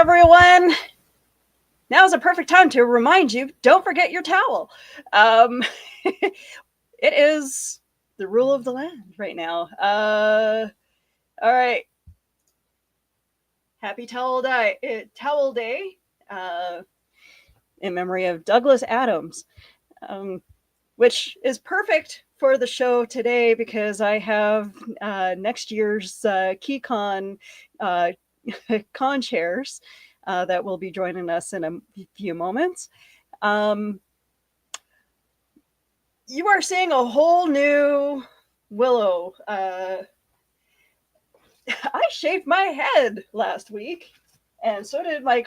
everyone. Now is a perfect time to remind you, don't forget your towel. It is the rule of the land right now. All right. Happy Towel Day in memory of Douglas Adams, which is perfect for the show today because I have next year's KeyCon Conchairs that will be joining us in a few moments. You are seeing a whole new Willow. I shaved my head last week, and so did my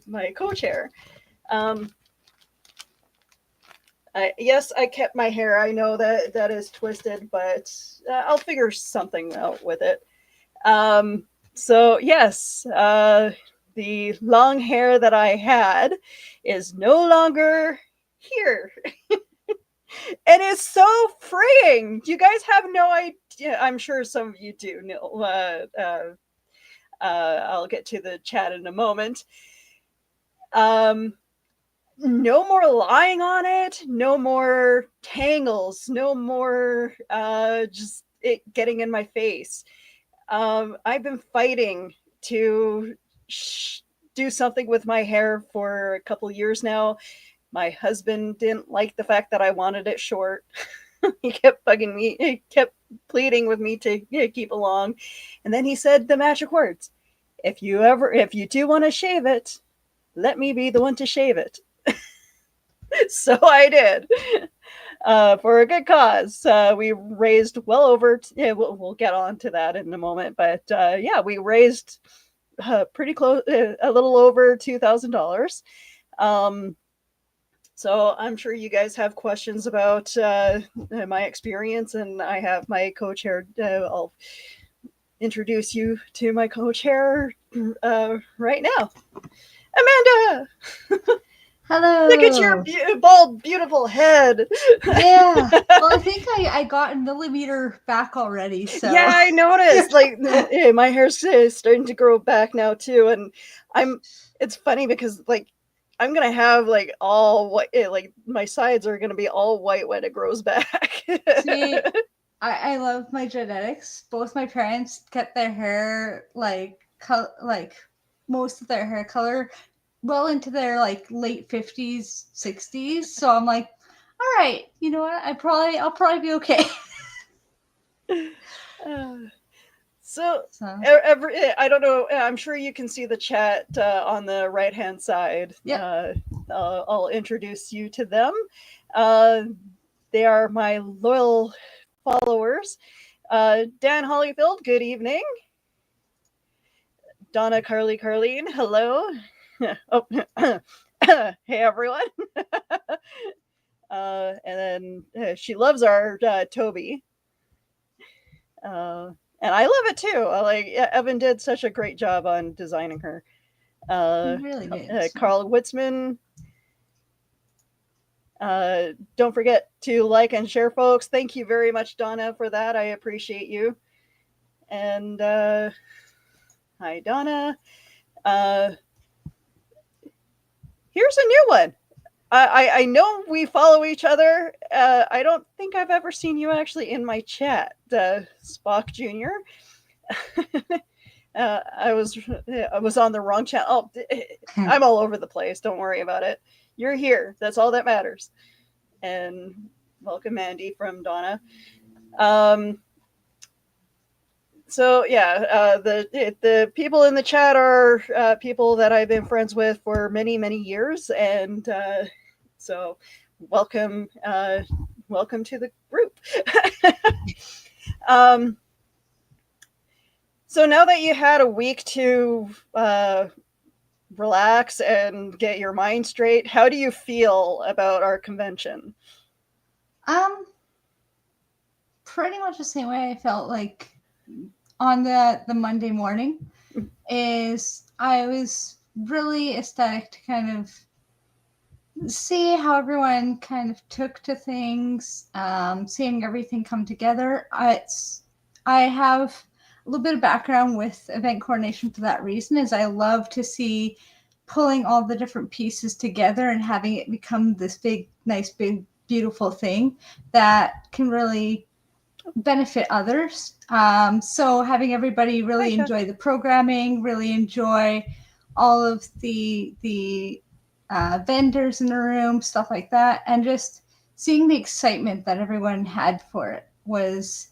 my co-chair. Yes, I kept my hair. I know that is twisted, but I'll figure something out with it. So yes, the long hair that I had is no longer here. And it's so freeing. You guys have no idea. I'm sure some of you do know. I'll get to the chat in a moment. No more lying on it. No more tangles. No more just it getting in my face. I've been fighting to do something with my hair for a couple years now. My husband didn't like the fact that I wanted it short. He kept bugging me. He kept pleading with me to keep along. And then he said the magic words. If you do want to shave it, let me be the one to shave it. So I did. For a good cause. We raised well over, we'll get on to that in a moment. But yeah, we raised pretty close, a little over $2,000. So I'm sure you guys have questions about my experience, and I have my co-chair. I'll introduce you to my co-chair right now, Amanda. Hello. Look at your bald, beautiful head. Yeah. Well, I think I got a millimeter back already. So yeah, I noticed. Like my hair's starting to grow back now too, and It's funny because like I'm gonna have like all white, like my sides are gonna be all white when it grows back. See, I love my genetics. Both my parents get their hair like most of their hair color well into their like late 50s, 60s. So I'm like, all right, you know what? I'll probably be okay. So I don't know. I'm sure you can see the chat on the right hand side. Yeah. I'll introduce you to them. They are my loyal followers. Dan Hollyfield, good evening. Donna Carleen, hello. Oh, hey everyone. And then she loves our Toby. And I love it too. Evan did such a great job on designing her. He really did. Carl Witzman. Don't forget to like and share, folks. Thank you very much, Donna, for that. I appreciate you. And hi, Donna. Here's a new one. I know we follow each other. I don't think I've ever seen you actually in my chat, Spock Jr. I was on the wrong channel. Oh, I'm all over the place. Don't worry about it. You're here. That's all that matters. And welcome, Andy from Donna. So yeah, the people in the chat are people that I've been friends with for many years, and so welcome to the group. So now that you had a week to relax and get your mind straight, how do you feel about our convention? Pretty much the same way I felt like on the Monday morning. Is I was really ecstatic to kind of see how everyone kind of took to things, seeing everything come together. I have little bit of background with event coordination for that reason is I love to see pulling all the different pieces together and having it become this big, nice, big, beautiful thing that can really benefit others. So having everybody really enjoy the programming, really enjoy all of the vendors in the room, stuff like that, and just seeing the excitement that everyone had for it was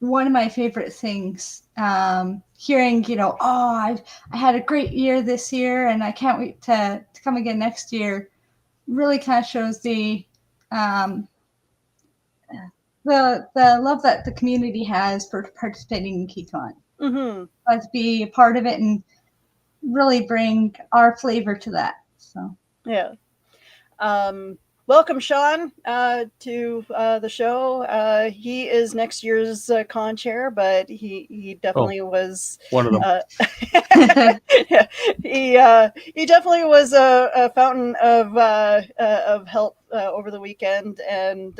one of my favorite things. Hearing, I had a great year this year and I can't wait to come again next year, really kind of shows the love that the community has for participating in KeyCon. Mm-hmm. But to be a part of it and really bring our flavor to that. So yeah. Welcome, Sean, to the show. He is next year's Conchair, but he definitely was one of them. Yeah, he definitely was a fountain of help over the weekend, and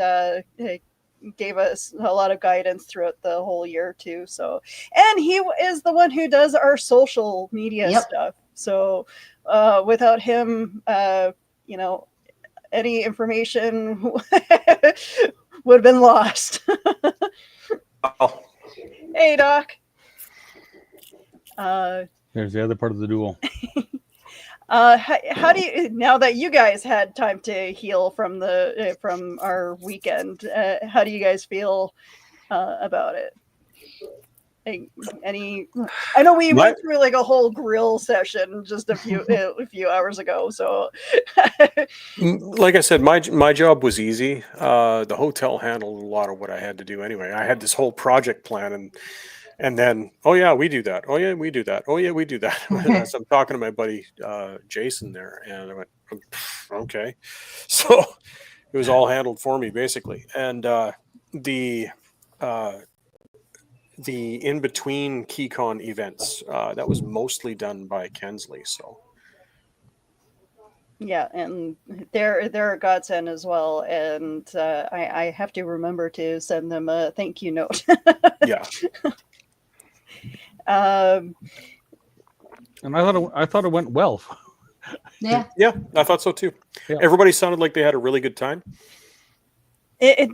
gave us a lot of guidance throughout the whole year too. So, and he is the one who does our social media stuff. So, without him, any information would have been lost. Oh. Hey, Doc. There's the other part of the duel. How do you, now that you guys had time to heal from our weekend, how do you guys feel about it? I know we went through like a whole grill session just a few hours ago. So, like I said, my job was easy. The hotel handled a lot of what I had to do anyway. I had this whole project plan, and then, oh yeah, we do that. Oh yeah, we do that. Oh yeah, we do that. As I'm talking to my buddy Jason there, and I went, okay. So it was all handled for me basically, and the in-between KeyCon events, that was mostly done by Kensley. So yeah, and they're a godsend as well, and I have to remember to send them a thank you note. Yeah. And I thought it went well. Yeah, I thought so too. Yeah. Everybody sounded like they had a really good time. I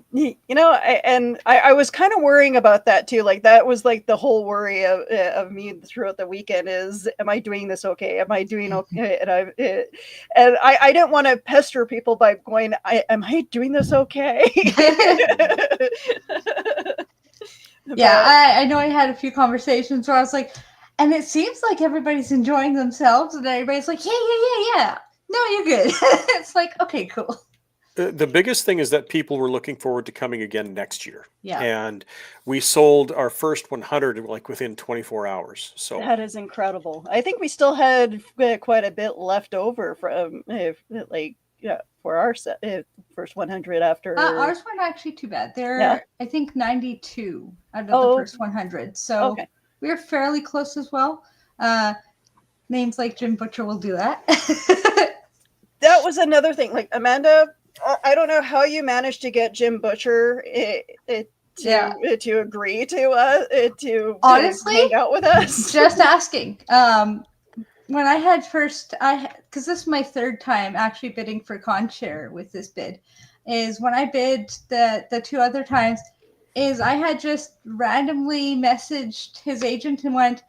was kind of worrying about that too. Like that was like the whole worry of me throughout the weekend is, am I doing this okay? Am I doing okay? And I didn't want to pester people by going, am I doing this okay? I know I had a few conversations where I was like, and it seems like everybody's enjoying themselves, and everybody's like, yeah. No, you're good. It's like, okay, cool. The biggest thing is that people were looking forward to coming again next year. Yeah. And we sold our first 100 like within 24 hours. So that is incredible. I think we still had quite a bit left over from for our first 100 after. Ours weren't actually too bad. They're, I think, 92 out of the first 100. So we were fairly close as well. Names like Jim Butcher will do that. That was another thing. Like Amanda, I don't know how you managed to get Jim Butcher to agree to honestly hang out with us. Just asking. When I had first, because this is my third time actually bidding for Conchair with this bid, is when I bid the two other times, is I had just randomly messaged his agent and went,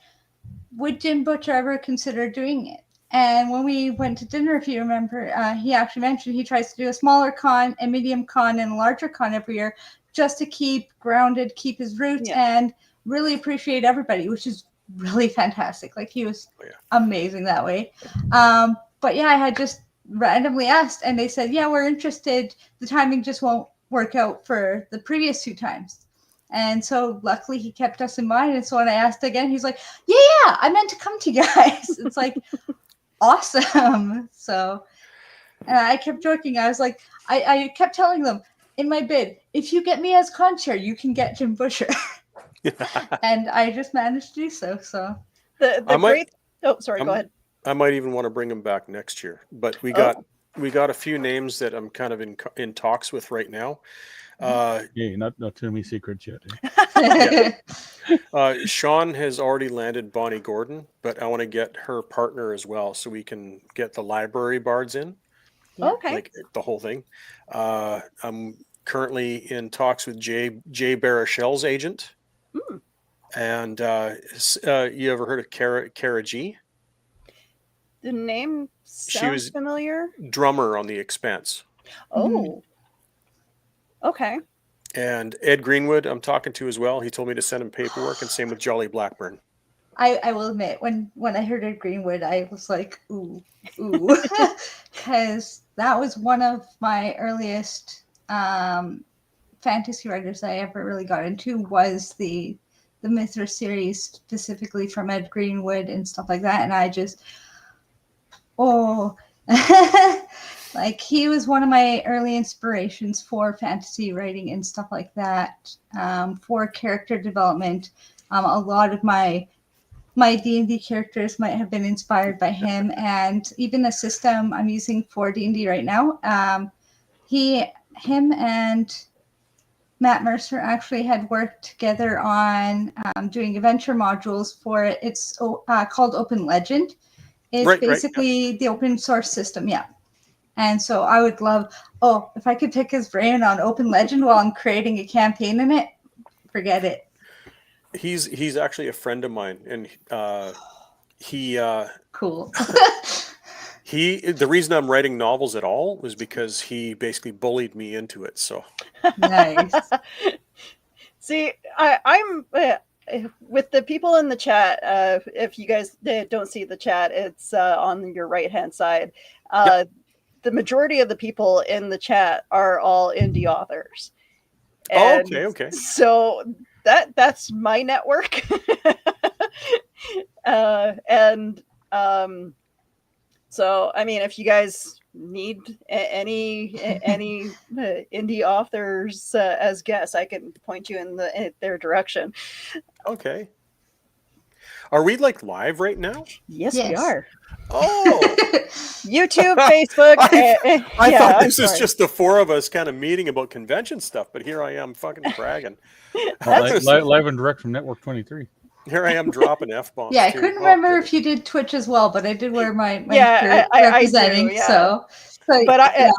would Jim Butcher ever consider doing it? And when we went to dinner, if you remember, he actually mentioned he tries to do a smaller con, a medium con, and a larger con every year just to keep grounded, keep his roots, and really appreciate everybody, which is really fantastic. Like he was amazing that way. But yeah, I had just randomly asked and they said, yeah, we're interested. The timing just won't work out for the previous two times. And so luckily he kept us in mind. And so when I asked again, he's like, yeah, I meant to come to you guys. It's like, awesome. So I kept joking. I was like, I kept telling them in my bid, if you get me as Conchair, you can get Jim Butcher. And I just managed to do so. So go ahead. I might even want to bring him back next year, but we got a few names that I'm kind of in talks with right now. Not too many secrets yet. Sean has already landed Bonnie Gordon, but I want to get her partner as well so we can get the library bards in, Yeah. Okay. like the whole thing. I'm currently in talks with Jay Baruchel's agent. Hmm. And you ever heard of Kara G? The name sounds was- familiar. Drummer on The Expanse. Oh. Okay. And Ed Greenwood, I'm talking to as well. He told me to send him paperwork, and same with Jolly Blackburn. I will admit, when I heard Ed Greenwood, I was like, ooh, because that was one of my earliest fantasy writers I ever really got into was the Mythra series, specifically from Ed Greenwood and stuff like that. And I just, like he was one of my early inspirations for fantasy writing and stuff like that, for character development. A lot of my D&D characters might have been inspired by him, and even the system I'm using for D&D right now, him and Matt Mercer actually had worked together on doing adventure modules for it. It's called Open Legend. It's basically the open source system, yeah. And so I would love, if I could pick his brain on Open Legend while I'm creating a campaign in it, forget it. He's actually a friend of mine, and he cool. The reason I'm writing novels at all was because he basically bullied me into it. So nice. See, I'm with the people in the chat. If you guys don't see the chat, it's on your right hand side. Yep. The majority of the people in the chat are all indie authors. And okay. So that's my network. So I mean, if you guys need any indie authors as guests, I can point you in their direction. Okay. Are we like live right now? Yes. We are. Oh, YouTube, Facebook. I thought this was just the four of us kind of meeting about convention stuff, but here I am fucking bragging. Live and direct from Network 23. Here I am dropping F-bombs. Yeah, I couldn't remember if you did Twitch as well, but I did wear my shirt representing. I do, yeah. But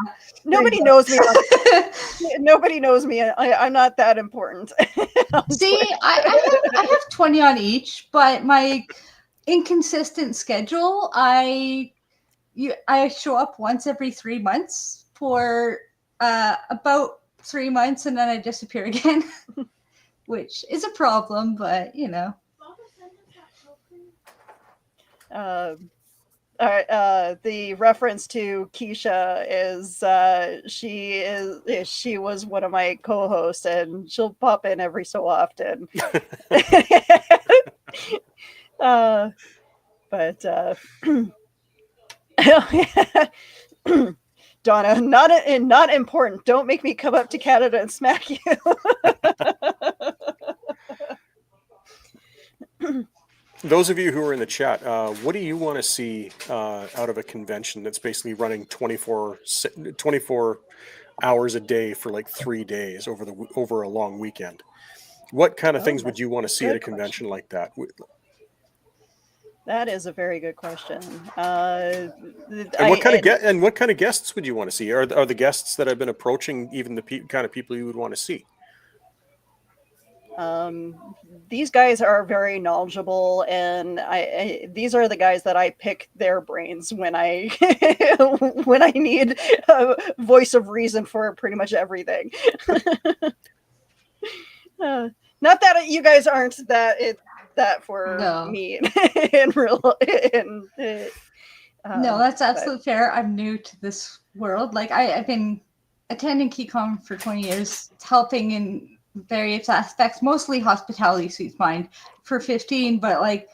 nobody knows me. Nobody knows me. I'm not that important. See, I have 20 on each, but my inconsistent schedule, I show up once every 3 months for about 3 months, and then I disappear again, which is a problem, but you know. The reference to Keisha is she was one of my co-hosts, and she'll pop in every so often. But Donna, not important. Don't make me come up to Canada and smack you. Those of you who are in the chat, what do you want to see out of a convention that's basically running 24 hours a day for like 3 days over a long weekend? What kind of things would you want to see at a convention like that? That is a very good question. And what kind of guests would you want to see? Are the guests that I've been approaching even the kind of people you would want to see? These guys are very knowledgeable, and these are the guys that I pick their brains when I when I need a voice of reason for pretty much everything. Not that you guys aren't that for me in real. No, that's absolutely fair. I'm new to this world. Like I've been attending KeyCon for 20 years, helping in various aspects, mostly hospitality suites mind for 15, but like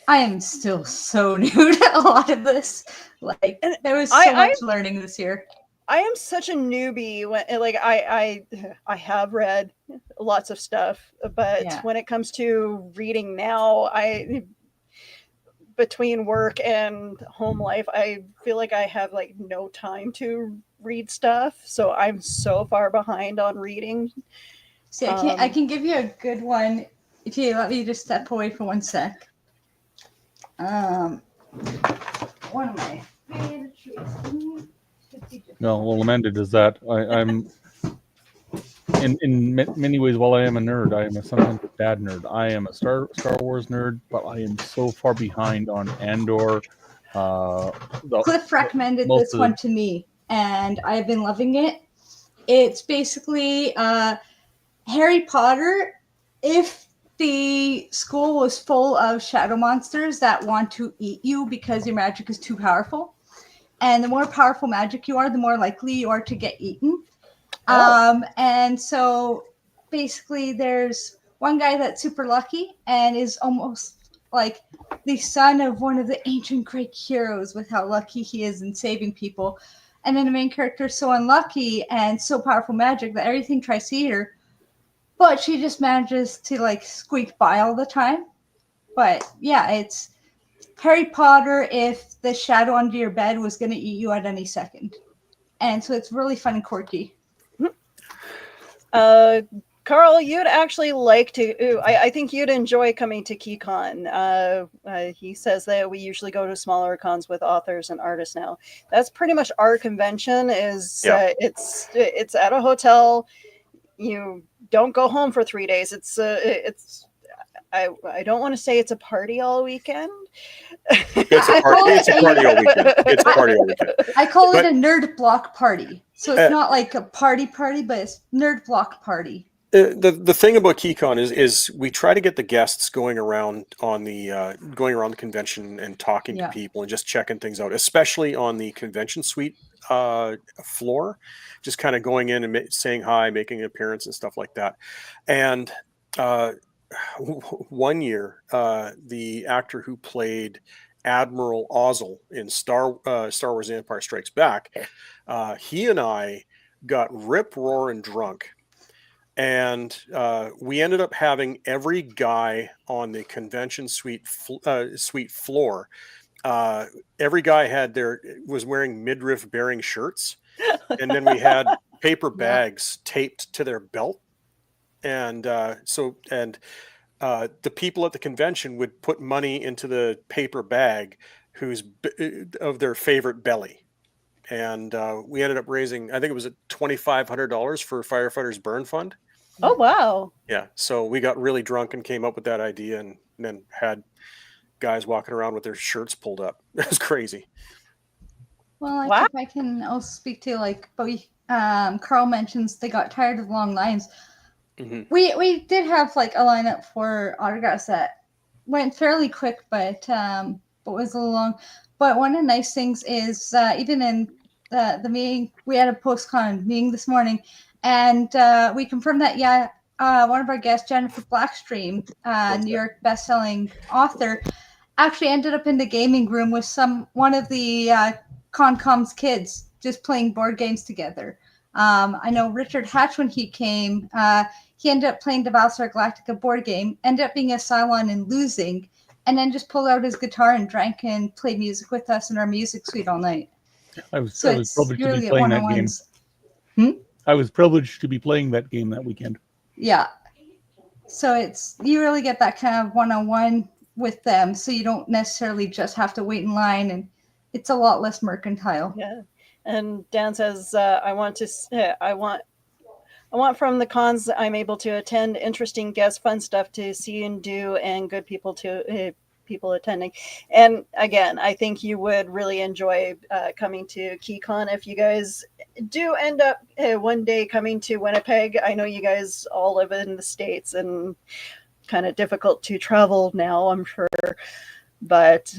I am still so new to a lot of this. Like there was so much learning this year. I am such a newbie when like I have read lots of stuff, but when it comes to reading now, between work and home life, I feel like I have like no time to read stuff, so I'm so far behind on reading. See, I can give you a good one If you let me just step away for 1 sec. One of my favorite trees. No, well, amended is that I'm in many ways. While I am a nerd, I am a sometimes a bad nerd. I am a Star Wars nerd, but I am so far behind on Andor. Cliff recommended this one to me, and I've been loving it. It's basically Harry Potter if the school was full of shadow monsters that want to eat you because your magic is too powerful. And the more powerful magic you are, the more likely you are to get eaten. And so basically there's one guy that's super lucky and is almost like the son of one of the ancient Greek heroes with how lucky he is in saving people. And then the main character is so unlucky and so powerful magic that everything tries to eat her. But she just manages to like squeak by all the time. But yeah, it's Harry Potter if the shadow under your bed was going to eat you at any second. And so it's really fun and quirky. Carl, you'd actually like to, I think you'd enjoy coming to KeyCon. He says that we usually go to smaller cons with authors and artists now. That's pretty much our convention is, it's at a hotel. You don't go home for 3 days. I don't want to say it's a party all weekend. It's a party all weekend. It's a party all weekend. I call it a nerd block party. So it's not like a party, but it's nerd block party. The thing about KeyCon is we try to get the guests going around the convention and talking to people and just checking things out, especially on the convention suite floor, just kind of going in and saying hi, making an appearance and stuff like that. And one year, the actor who played Admiral Ozzel in Star Wars: Empire Strikes Back, he and I got rip-roaring drunk. And we ended up having every guy on the convention suite floor. Every guy was wearing midriff bearing shirts, and then we had paper bags taped to their belt. And the people at the convention would put money into the paper bag of their favorite belly. And we ended up raising, I think it was $2,500 for Firefighters Burn Fund. Oh, wow. Yeah. So we got really drunk and came up with that idea and then had guys walking around with their shirts pulled up. It was crazy. Well, I think I can also speak to Carl mentions they got tired of long lines. Mm-hmm. We did have like a lineup for autographs that went fairly quick, but was a little long. But one of the nice things is even in the meeting, we had a post-con meeting this morning, and we confirmed that, one of our guests, Jennifer Blackstream, New York best-selling author, actually ended up in the gaming room with one of the ConCom's kids just playing board games together. I know Richard Hatch, when he came, he ended up playing the Battlestar Galactica board game, ended up being a Cylon and losing, and then just pulled out his guitar and drank and played music with us in our music suite all night. I was privileged to be playing that game. I was privileged to be playing that game that weekend. Yeah. So you really get that kind of one-on-one with them, so you don't necessarily just have to wait in line, and it's a lot less mercantile. Yeah. And Dan says, I want from the cons I'm able to attend, interesting guests, fun stuff to see and do, and good people people attending. And again, I think you would really enjoy coming to KeyCon if you guys do end up one day coming to Winnipeg. I know you guys all live in the States and kind of difficult to travel now, I'm sure. But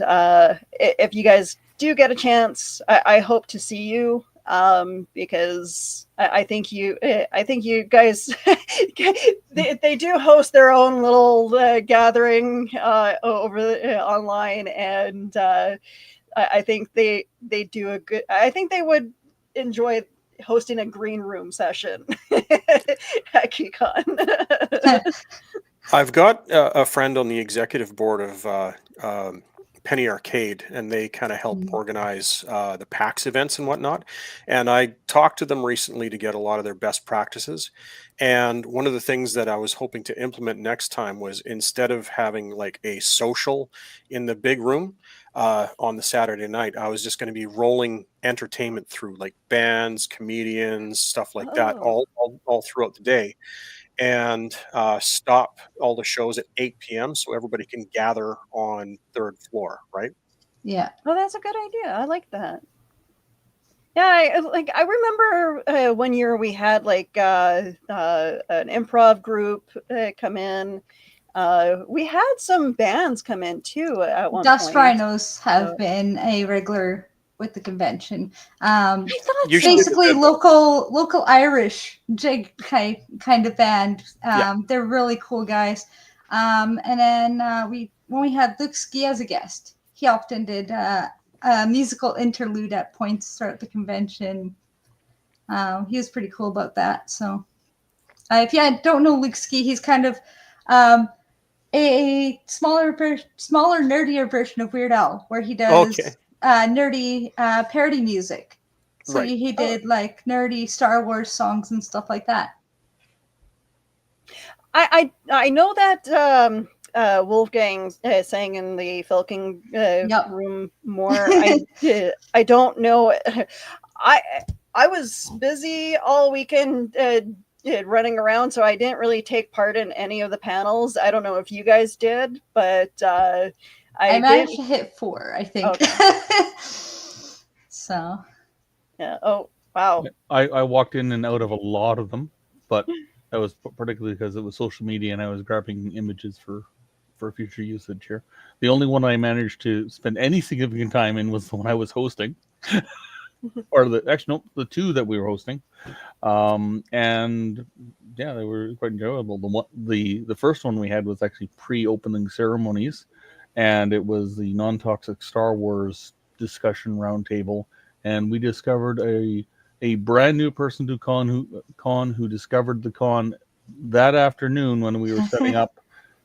if you guys do get a chance, I hope to see you. Because I think you guys they do host their own little gathering over online, and I think they do a good. I think they would enjoy hosting a green room session at KeyCon. I've got a friend on the executive board of Penny Arcade, and they kind of help organize the PAX events and whatnot. And I talked to them recently to get a lot of their best practices. And one of the things that I was hoping to implement next time was, instead of having like a social in the big room on the Saturday night, I was just going to be rolling entertainment through, like bands, comedians, stuff like that, Oh. all throughout the day, and stop all the shows at 8 p.m. so everybody can gather on third floor, right? Yeah. Oh, that's a good idea. I like that. Yeah, I remember one year we had like an improv group come in. We had some bands come in too at one Dust point. Rhinos have So- been a regular with the convention. I thought Usually so. Basically, the- local Irish jig kind of band. Yeah. They're really cool guys. And then when we had Luke Ski as a guest, he often did a musical interlude at points throughout the convention. He was pretty cool about that. So, if you don't know Luke Ski, he's kind of a smaller, nerdier version of Weird Al, where he does Okay. nerdy parody music. So Right. he did like nerdy Star Wars songs and stuff like that. I know that Wolfgang sang in the Filking Yep. room more. I don't know. I was busy all weekend running around, so I didn't really take part in any of the panels. I don't know if you guys did, but I managed to hit 4, I think. Okay. So Yeah. Oh, wow. I walked in and out of a lot of them, but that was particularly because it was social media and I was grabbing images for future usage here. The only one I managed to spend any significant time in was the one I was hosting. Or the 2 that we were hosting. And yeah, they were quite enjoyable. The first one we had was actually pre-opening ceremonies, and it was the non-toxic Star Wars discussion roundtable, and we discovered a brand new person to con who discovered the con that afternoon when we were setting up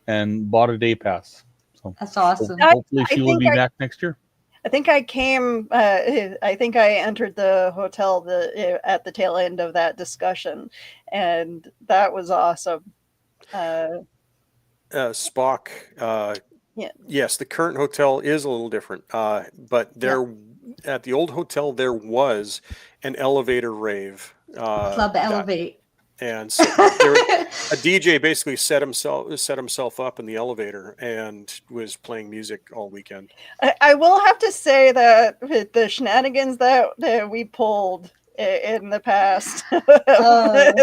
and bought a day pass. So that's awesome. hopefully I she will think be back next year. I think I came. I think I entered the hotel at the tail end of that discussion, and that was awesome. Spock. Yeah. Yes, the current hotel is a little different, but at the old hotel there was an elevator rave. Club Elevate. And so a DJ basically set himself up in the elevator and was playing music all weekend. I will have to say that the shenanigans that we pulled in the past in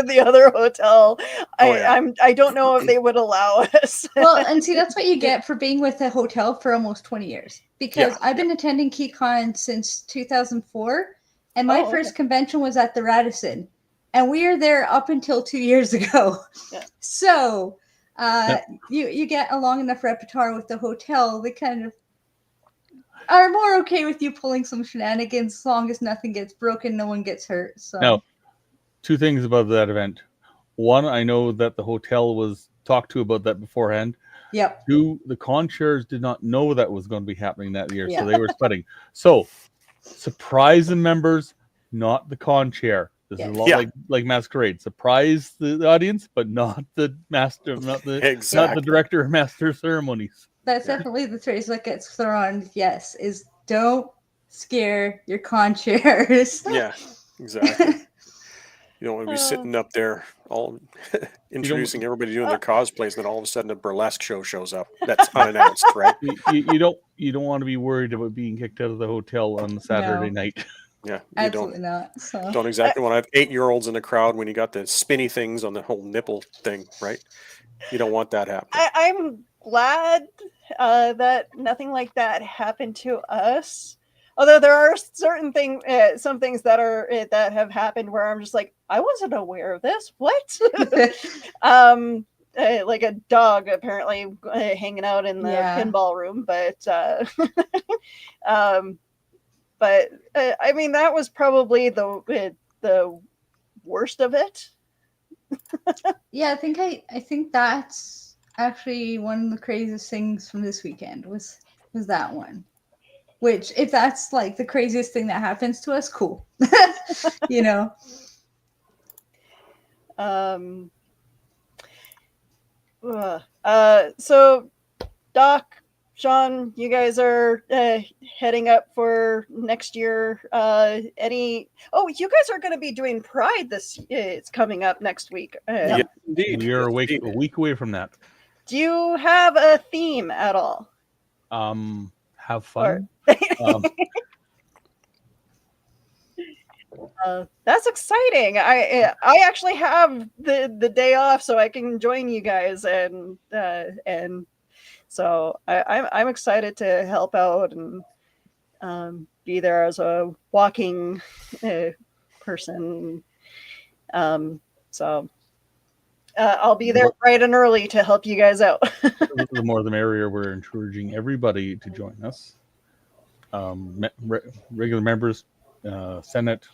the other hotel, I don't know if they would allow us. Well, and see, that's what you get for being with a hotel for almost 20 years. Because I've been attending KeyCon since 2004, and my first convention was at the Radisson. And we were there up until 2 years ago. Yeah. So you get a long enough repertoire with the hotel, they kind of are more okay with you pulling some shenanigans as long as nothing gets broken, no one gets hurt. So Now, 2 things about that event. 1, I know that the hotel was talked to about that beforehand. Yep. 2, the Conchairs did not know that was going to be happening that year, Yeah. so they were spreading. So, surprise the members, not the Conchair. This is a lot like Masquerade. Surprise the audience, but not the master, not the director of master ceremonies. That's definitely the phrase that gets thrown. Yes, is don't scare your Conchairs. Yeah, exactly. You don't want to be sitting up there all introducing everybody doing their cosplays, and then all of a sudden a burlesque show shows up that's unannounced, right? You don't want to be worried about being kicked out of the hotel on the Saturday night. Yeah, you Absolutely not. So. Don't exactly want to have 8-year-olds in the crowd when you got the spinny things on the whole nipple thing, right? You don't want that happening. I'm glad that nothing like that happened to us. Although there are certain some things that have happened where I'm just like, I wasn't aware of this. What? Like a dog apparently hanging out in the pinball room, but I mean that was probably the worst of it. Yeah, I think that's actually one of the craziest things from this weekend was was that one. Which, if that's like the craziest thing that happens to us, cool. You know. So Doc, Sean, you guys are heading up for next year. You guys are going to be doing Pride this. It's coming up next week. Yeah, indeed. We are Yes, a week away from that. Do you have a theme at all? Have fun. That's exciting. I actually have the day off, so I can join you guys, and so I'm excited to help out and be there as a walking person. So I'll be there bright and early to help you guys out. The more the merrier. We're encouraging everybody to join us. Regular members, Senate,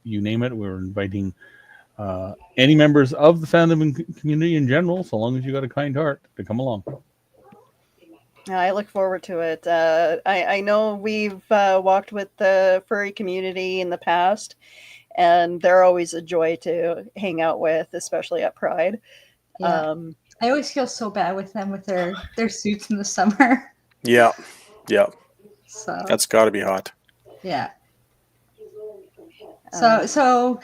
you name it. We're inviting any members of the fandom community in general, so long as you got a kind heart, to come along. I look forward to it. I know we've walked with the furry community in the past, and they're always a joy to hang out with, especially at Pride. Yeah. I always feel so bad with them with their suits in the summer. Yeah. So That's got to be hot. Yeah. So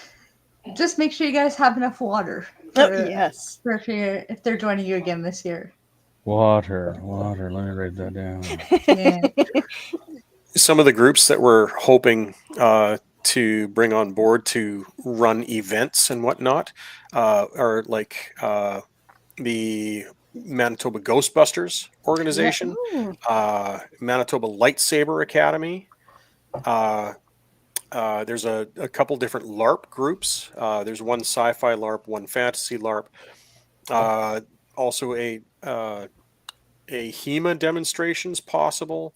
just make sure you guys have enough water. Yes. If they're joining you again this year. Water. Let me write that down. Yeah. Some of the groups that we're hoping to bring on board to run events and whatnot are like the Manitoba Ghostbusters organization, Manitoba Lightsaber Academy. There's a couple different LARP groups. There's one sci-fi LARP, one fantasy LARP. Also a HEMA demonstrations possible.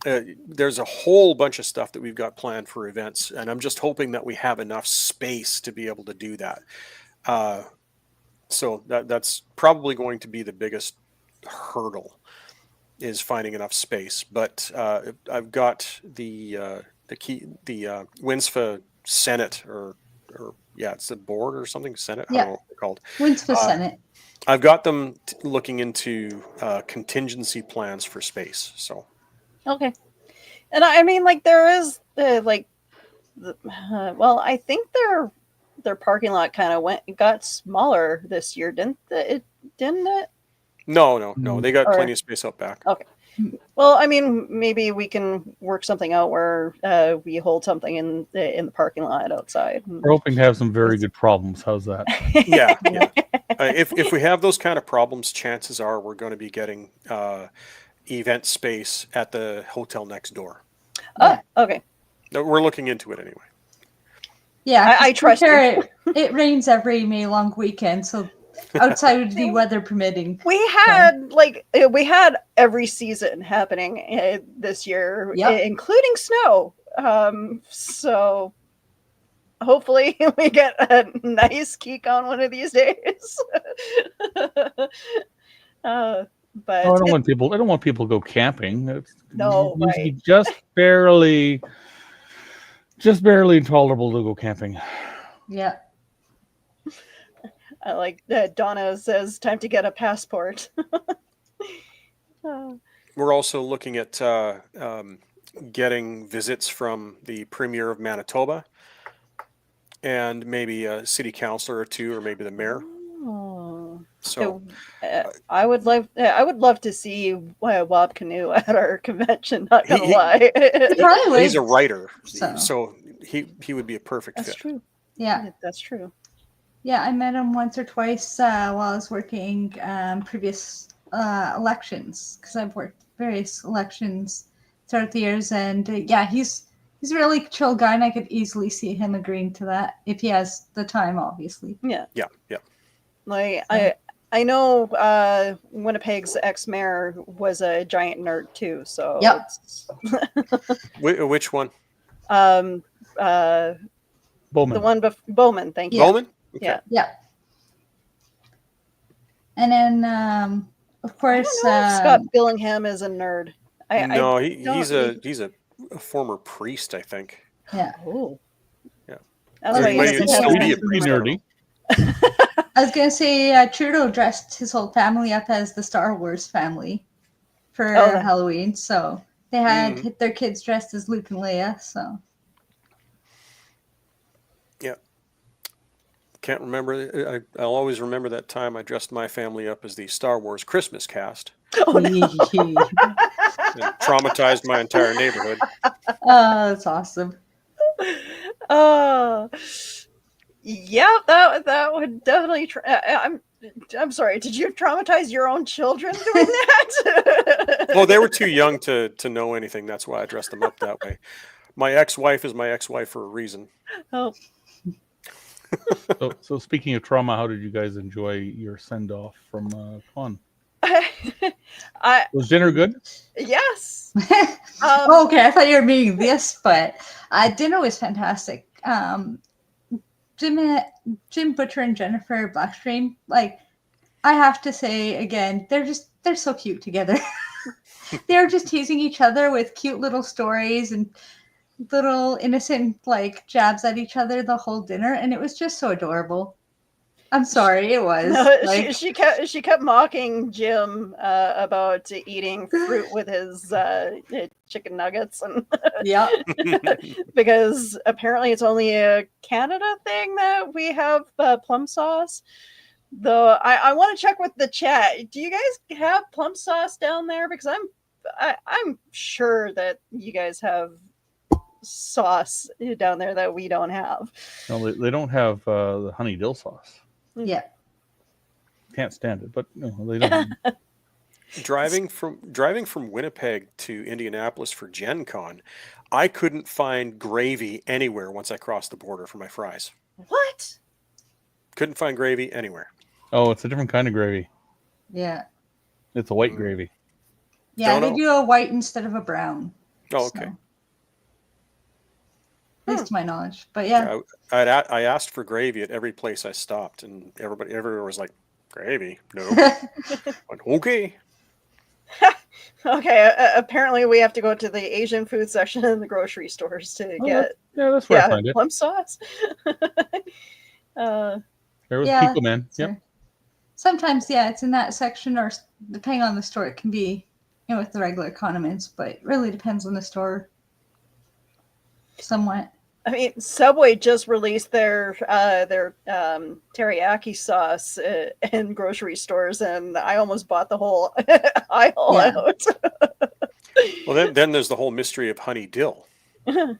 There's a whole bunch of stuff that we've got planned for events, and I'm just hoping that we have enough space to be able to do that. So that's probably going to be the biggest hurdle, is finding enough space. But I've got the WINSFA Senate or it's the board or something, Senate. I don't know what they're called. WINSFA Senate. I've got them looking into contingency plans for space. So. Okay. And I mean, like, there is I think their parking lot kind of got smaller this year, didn't it? No. They got plenty of space out back. Okay. Well, I mean, maybe we can work something out where we hold something in the parking lot outside. We're hoping to have some very good problems. How's that? Yeah. If we have those kind of problems, chances are we're going to be getting event space at the hotel next door. Oh, okay. We're looking into it anyway. Yeah, I trust you. It rains every May long weekend, so outside would be weather permitting. We had every season happening this year, including snow. So hopefully we get a nice keek on one of these days. But I don't want people to go camping. No, it's right. just barely tolerable to go camping. Yeah. I like that Donna says time to get a passport. We're also looking at getting visits from the Premier of Manitoba and maybe a city councilor or two, or maybe the mayor. So I would love to see Wob Canoe at our convention. Not gonna lie, he's a writer, so he would be a perfect fit. That's true. Yeah, that's true. Yeah, I met him once or twice while I was working previous elections, because I've worked various elections throughout the years, and he's a really chill guy, and I could easily see him agreeing to that if he has the time, obviously. Yeah. Like I know Winnipeg's ex-mayor was a giant nerd too. So which one? Bowman. The one Bowman. Thank you. Bowman. Okay. Yeah. And then Of I course, don't know if Scott Billingham is a nerd. No, I don't, he's a former priest, I think. yeah. Oh, Yeah. that's Well, why he but He he'd doesn't might still have still be be a sense of pretty priest. I humor. don't know. nerdy. I was gonna say Trudeau dressed his whole family up as the Star Wars family for Oh, that- Halloween, so they had Mhm. their kids dressed as Luke and Leia. So Yeah. Can't remember. I'll always remember that time I dressed my family up as the Star Wars Christmas cast Oh, no. and traumatized my entire neighborhood. Oh, that's awesome. Oh, yeah, that would definitely. I'm sorry. Did you traumatize your own children doing that? Well, they were too young to know anything. That's why I dressed them up that way. My ex-wife is my ex-wife for a reason. Oh, So speaking of trauma, how did you guys enjoy your send off from Con? I Was dinner good? yes. Okay, I thought you were meaning this, but dinner was fantastic. Jim Butcher and Jennifer Blackstream, like I have to say again, they're so cute together. They're just teasing each other with cute little stories and little innocent like jabs at each other the whole dinner, and it was just so adorable. I'm sorry, it was No, like she kept mocking Jim about eating fruit with his chicken nuggets, and yeah. because apparently it's only a Canada thing that we have plum sauce. Though I want to check with the chat. Do you guys have plum sauce down there? Because I'm sure that you guys have sauce down there that we don't have. No, they don't have the honey dill sauce. Yeah. Can't stand it, but no, they don't. Driving from Winnipeg to Indianapolis for Gen Con, I couldn't find gravy anywhere once I crossed the border for my fries. What? Couldn't find gravy anywhere. Oh, it's a different kind of gravy. Yeah. It's a white gravy. Yeah, Don't they know. do a white instead of a brown. Oh, okay. At least to my knowledge. But yeah. I asked for gravy at every place I stopped, and everyone was like, "Gravy? No." Went, okay. Okay, apparently we have to go to the Asian food section in the grocery stores to get That's where I find it. plum sauce. There was Yeah, Pico Man. sure. Yep. Sometimes, yeah, it's in that section, or depending on the store, it can be, with the regular condiments, but it really depends on the store somewhat. I mean, Subway just released their teriyaki sauce in grocery stores, and I almost bought the whole aisle out. Well, then there's the whole mystery of honey dill. Well,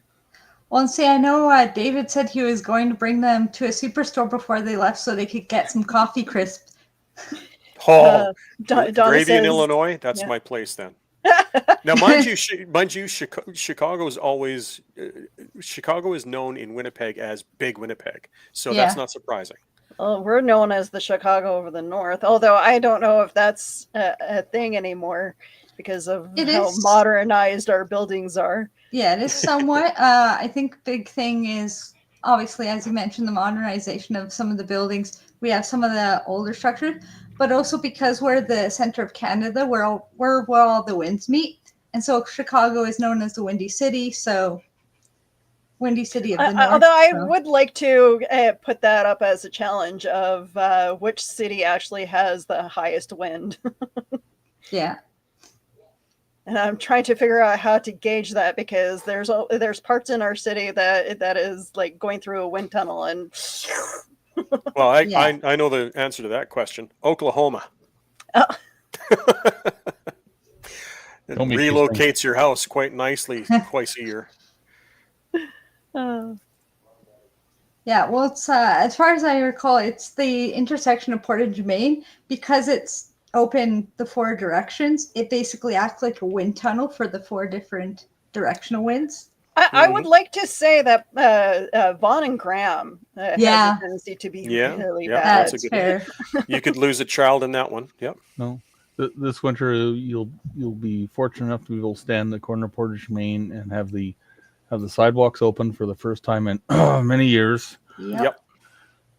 and see, I know David said he was going to bring them to a superstore before they left so they could get some coffee crisp. Donna Gravy says, in Illinois, that's yeah. my place then. Now, mind you, Chicago is known in Winnipeg as Big Winnipeg, so Yeah. that's not surprising. Well, we're known as the Chicago of the North, although I don't know if that's a thing anymore because of how modernized our buildings are. Yeah, it is somewhat. I think big thing is obviously, as you mentioned, the modernization of some of the buildings. We have some of the older structures, but also because we're the center of Canada, we're where all the winds meet. And so Chicago is known as the Windy City, so Windy City of the North. Although I would like to put that up as a challenge of which city actually has the highest wind. Yeah. And I'm trying to figure out how to gauge that because there's parts in our city that is like going through a wind tunnel and. Well, I know the answer to that question. Oklahoma. Oh. It relocates your house quite nicely twice a year. Yeah, well, it's as far as I recall, it's the intersection of Portage and Main. Because it's open the four directions, it basically acts like a wind tunnel for the four different directional winds. I would like to say that Vaughn and Graham has a tendency to be really bad. That's fair. You could lose a child in that one. Yep. No, this winter you'll be fortunate enough to be able to stand the corner of Portage, Main, and have the sidewalks open for the first time in many years. Yep.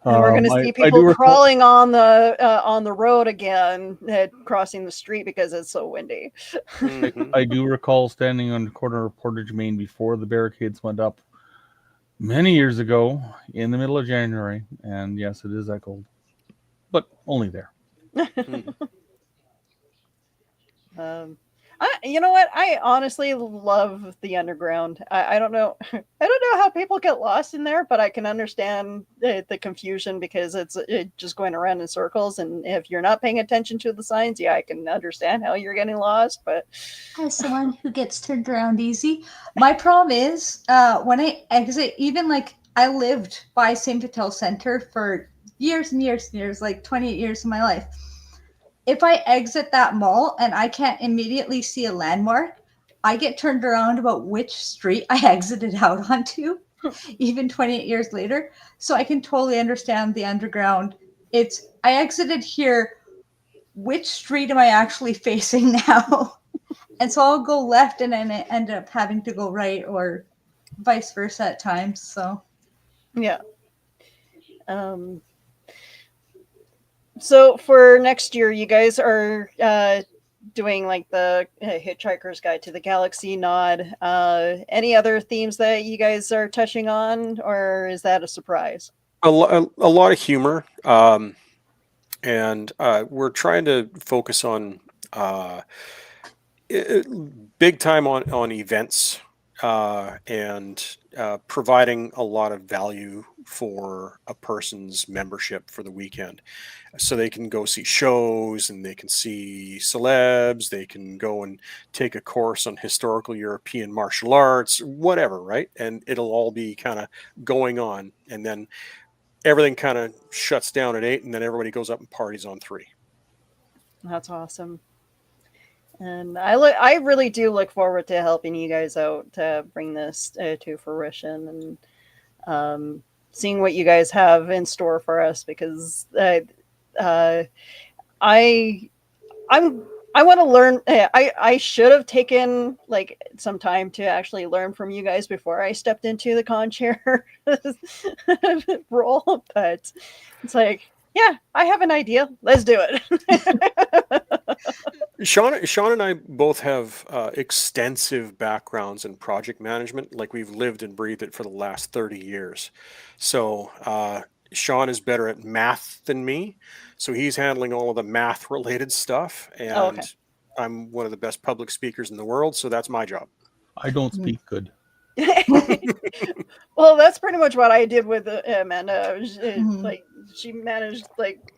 And we're going to see I people do recall. crawling on the road again, crossing the street because it's so windy. Mhm. I do recall standing on the corner of Portage, Maine before the barricades went up many years ago in the middle of January, and yes, it is that cold, but only there. Mhm. You know what? I honestly love the underground. I don't know. I don't know how people get lost in there, but I can understand the confusion because it's just going around in circles. And if you're not paying attention to the signs, yeah, I can understand how you're getting lost. But As someone who gets turned around easy, my problem is when I exit, even like I lived by St. Vital Center for years and years and years, like 28 years of my life. If I exit that mall and I can't immediately see a landmark, I get turned around about which street I exited out onto, even 28 years later. So I can totally understand the underground. It's I exited here. Which street am I actually facing now? And so I'll go left and then end up having to go right or vice versa at times. So yeah. So for next year, you guys are doing like the Hitchhiker's Guide to the Galaxy nod. Any other themes that you guys are touching on, or is that a surprise? A lot of humor, and we're trying to focus on uh, i- big time on events and providing a lot of value for a person's membership for the weekend, so they can go see shows and they can see celebs, they can go and take a course on historical European martial arts, whatever, right? And it'll all be kind of going on, and then everything kind of shuts down at 8, and then everybody goes up and parties on 3. That's awesome. And I really do look forward to helping you guys out to bring this to fruition and seeing what you guys have in store for us because uh, I I'm I want to learn. I should have taken like some time to actually learn from you guys before I stepped into the Conchair role, but it's like, yeah, I have an idea. Let's do it. Sean and I both have extensive backgrounds in project management. Like, we've lived and breathed it for the last 30 years. So Sean is better at math than me. So he's handling all of the math related stuff. Oh, And okay. I'm one of the best public speakers in the world. So that's my job. I don't Mm. speak good. Well, that's pretty much what I did with Amanda. Mhm. Like she managed like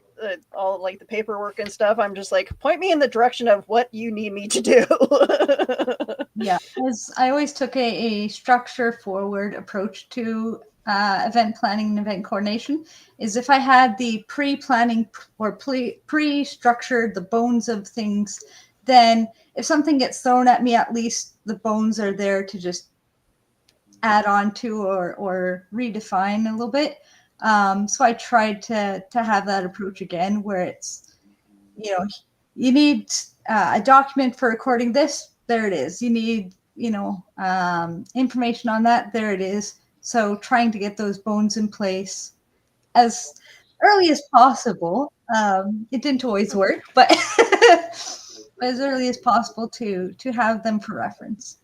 all like the paperwork and stuff. I'm just like, point me in the direction of what you need me to do. Yeah, as I always took a structure forward approach to event planning and event coordination. Is if I had the pre-planning or pre-structured the bones of things, then if something gets thrown at me, at least the bones are there to just add on to or redefine a little bit. So I tried to have that approach again, where it's, you know, you need a document for recording this. There it is. You need, information on that. There it is. So trying to get those bones in place as early as possible. It didn't always work, but as early as possible to have them for reference.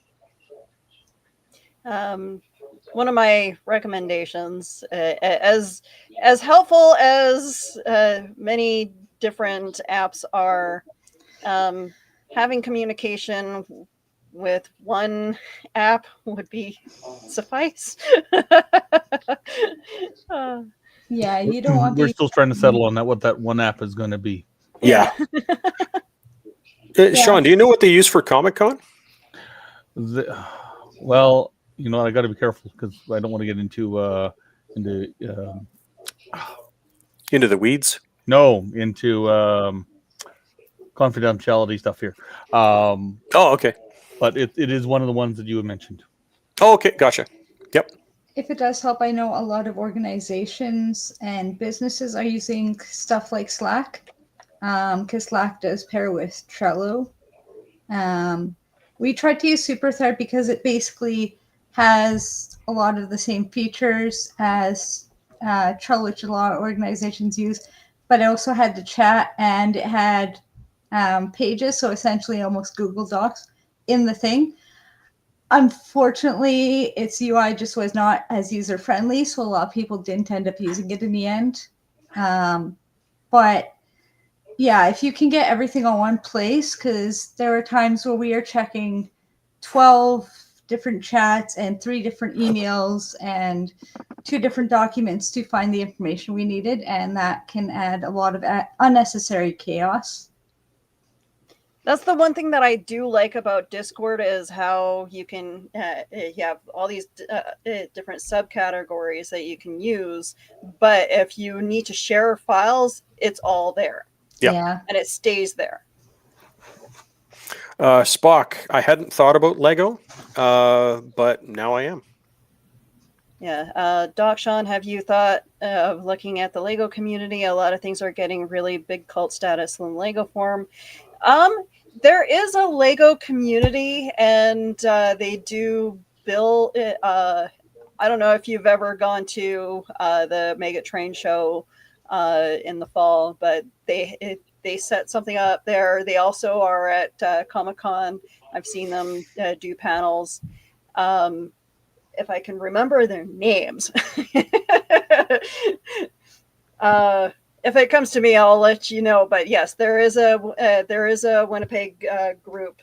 One of my recommendations, as helpful as many different apps are, having communication with one app would be suffice. Uh, Yeah, you don't want We're the still trying to settle on that what that one app is going to be. Yeah. Yeah. Sean, do you know what they use for Comic Con? Well, I got to be careful because I don't want to get into Into the weeds? into confidentiality stuff here. Oh, okay. But it is one of the ones that you had mentioned. Oh, okay. Gotcha. Yep. If it does help, I know a lot of organizations and businesses are using stuff like Slack, because Slack does pair with Trello. We tried to use SuperThread because it basically has a lot of the same features as Trello, which a lot of organizations use, but it also had the chat and it had pages, so essentially almost Google Docs in the thing. Unfortunately, its UI just was not as user friendly, so a lot of people didn't end up using it in the end. But yeah, if you can get everything on one place, because there are times where we are checking 12 different chats and 3 different emails and 2 different documents to find the information we needed, and that can add a lot of unnecessary chaos. That's the one thing that I do like about Discord is how you can you have all these different subcategories that you can use, but if you need to share files, it's all there. Yep. Yeah. And it stays there. Spock, I hadn't thought about Lego, but now I am. Yeah. Doc Sean, have you thought of looking at the Lego community? A lot of things are getting really big cult status in Lego form. There is a Lego community, and they do build. I don't know if you've ever gone to the Mega Train show in the fall, but they set something up there. They also are at Comic-Con. I've seen them do panels. If I can remember their names. If it comes to me, I'll let you know. But yes, there is a Winnipeg group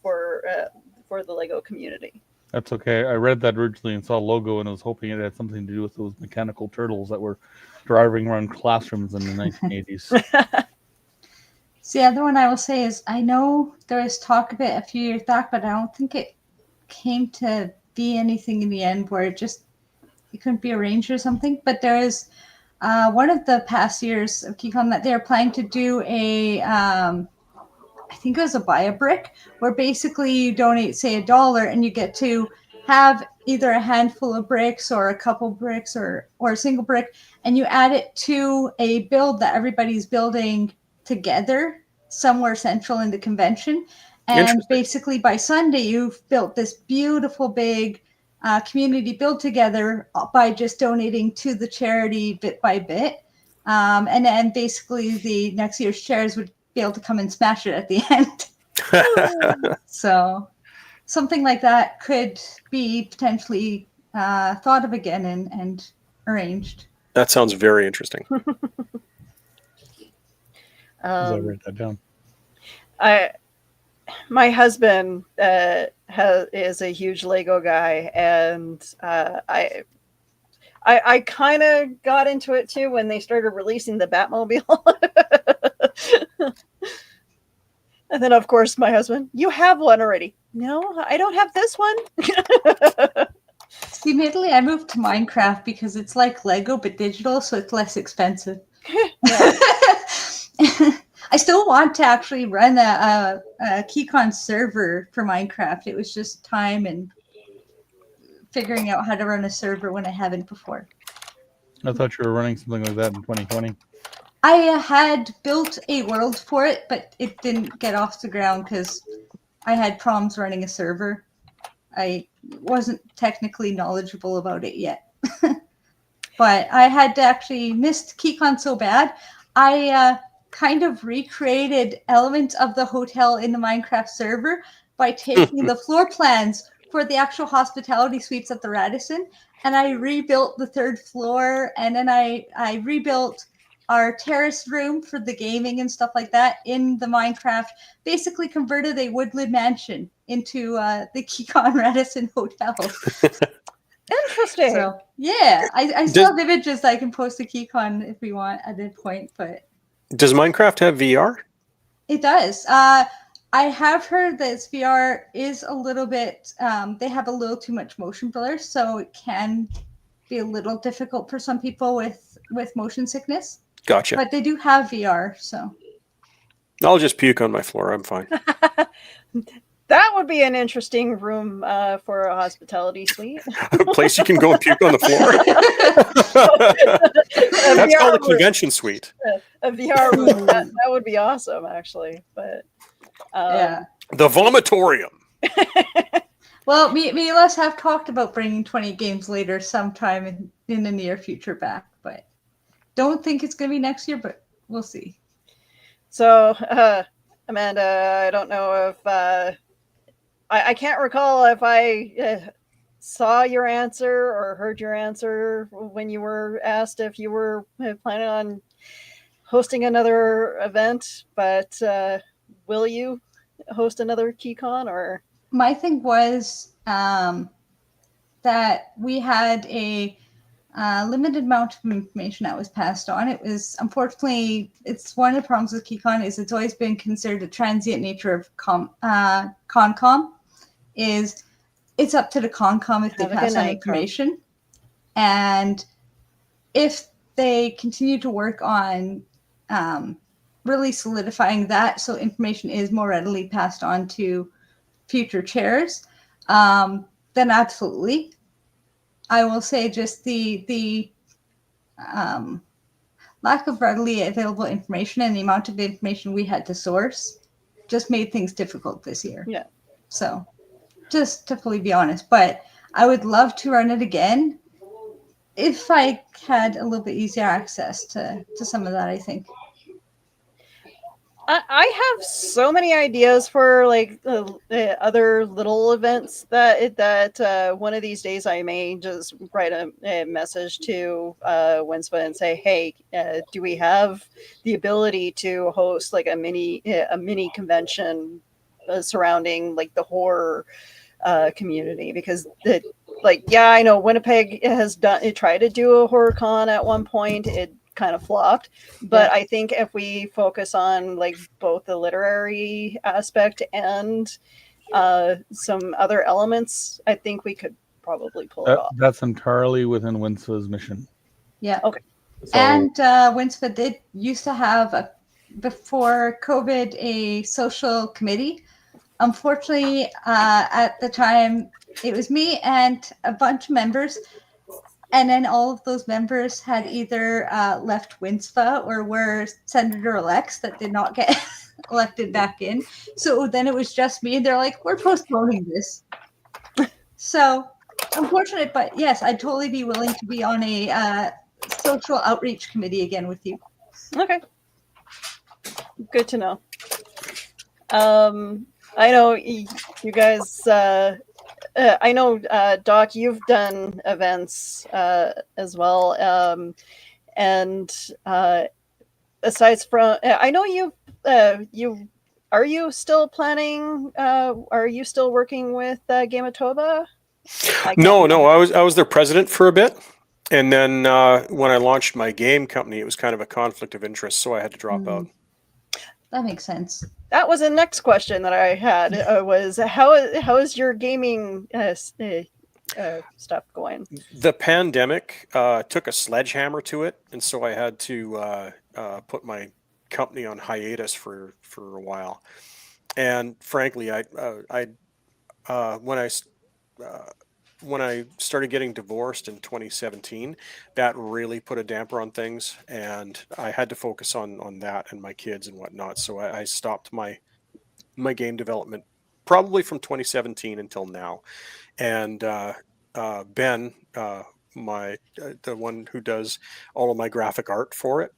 for the Lego community. That's okay. I read that originally and saw a logo and I was hoping it had something to do with those mechanical turtles that were driving around classrooms in the 1980s. So the other one I will say is I know there was talk of it a few years back, but I don't think it came to be anything in the end where it couldn't be arranged or something. But there is one of the past years of KeyCon that they're planning to do I think it was a buy a brick, where basically you donate, say, $1 and you get to have either a handful of bricks or a couple bricks or a single brick, and you add it to a build that everybody's building together somewhere central in the convention. And basically by Sunday, you've built this beautiful big community build together by just donating to the charity bit by bit. And then basically the next year's chairs would be able to come and smash it at the end. So something like that could be potentially thought of again and arranged. That sounds very interesting. I write that down. My husband is a huge Lego guy, and I kind of got into it too when they started releasing the Batmobile. And then, of course, my husband, you have one already. No, I don't have this one. See, immediately I moved to Minecraft because it's like Lego but digital, so it's less expensive. I still want to actually run a KeyCon server for Minecraft. It was just time and figuring out how to run a server when I haven't before. I thought you were running something like that in 2020. I had built a world for it, but it didn't get off the ground because I had problems running a server. I wasn't technically knowledgeable about it yet. But I had actually missed KeyCon so bad, I kind of recreated elements of the hotel in the Minecraft server by taking the floor plans for the actual hospitality suites at the Radisson, and I rebuilt the 3rd floor, and then I rebuilt our terrace room for the gaming and stuff like that in the Minecraft, basically converted a woodland mansion into the KeyCon Radisson Hotel. Interesting. So, yeah, I still have images I can post to KeyCon if we want at this point, but... Does Minecraft have VR? It does. I have heard that VR is a little bit, they have a little too much motion blur, so it can be a little difficult for some people with motion sickness. Gotcha. But they do have VR, so. I'll just puke on my floor. I'm fine. That would be an interesting room for a hospitality suite. A place you can go and puke on the floor. That's called a convention suite. A VR room. That would be awesome, actually. But yeah. The vomitorium. Well, Well, me and us have talked about bringing 20 games later sometime in the near future back, but don't think it's going to be next year, but we'll see. So, Amanda, I don't know if I can't recall if I saw your answer or heard your answer when you were asked if you were planning on hosting another event, but will you host another KeyCon or? My thing was that we had a limited amount of information that was passed on. It was, unfortunately, it's one of the problems with KeyCon is it's always been considered a transient nature of ConCom. Is it's up to the ConCom if they pass on information, and if they continue to work on really solidifying that so information is more readily passed on to future chairs, then absolutely. I will say just the lack of readily available information and the amount of information we had to source just made things difficult this year. Yeah. So just to fully be honest, but I would love to run it again if I had a little bit easier access to some of that, I think. I have so many ideas for like other little events that one of these days I may just write a message to Winspa and say, hey, do we have the ability to host like a mini convention surrounding like the horror community? Because I know Winnipeg has tried to do a horror con at one point. It kind of flopped, but I think if we focus on like both the literary aspect and some other elements, I think we could probably pull it off. That's entirely within Winspa's mission. Yeah. Okay. So, and Winspa used to have before COVID a social committee. Unfortunately, at the time, it was me and a bunch of members. And then all of those members had either left Winspa or were senator-elects that did not get elected back in. So then it was just me. And they're like, we're postponing this. So unfortunate, but yes, I'd totally be willing to be on a social outreach committee again with you. Okay. Good to know. I know you guys... I know, Doc, you've done events as well, and aside from, I know you are you still planning? Are you still working with Gamatoba? No, I was their president for a bit, and then when I launched my game company, it was kind of a conflict of interest, so I had to drop out. That makes sense. That was the next question that I had was how is your gaming stuff going? The pandemic took a sledgehammer to it, and so I had to put my company on hiatus for a while. And frankly, when I started getting divorced in 2017, that really put a damper on things, and I had to focus on that and my kids and whatnot. So I stopped my game development probably from 2017 until now. And Ben, the one who does all of my graphic art for it,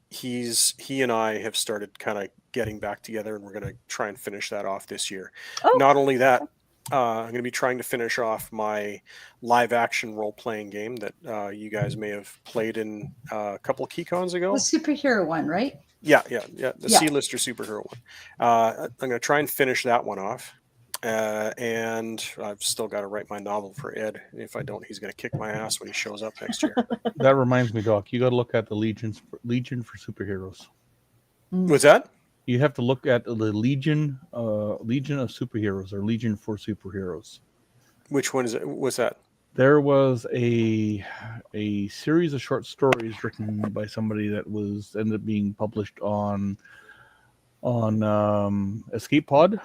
he and I have started kind of getting back together, and we're going to try and finish that off this year. Oh. Not only that, I'm going to be trying to finish off my live action role playing game that you guys may have played in a couple of KeyCons ago. The superhero one, right? Yeah. The C-lister superhero one. I'm going to try and finish that one off. And I've still got to write my novel for Ed. If I don't, he's going to kick my ass when he shows up next year. That reminds me, Doc, you got to look at the Legion for Superheroes. What's that? You have to look at the Legion of Superheroes, or Legion for Superheroes. Which one is it? What's that? There was a series of short stories written by somebody that ended up being published on Escape Pod,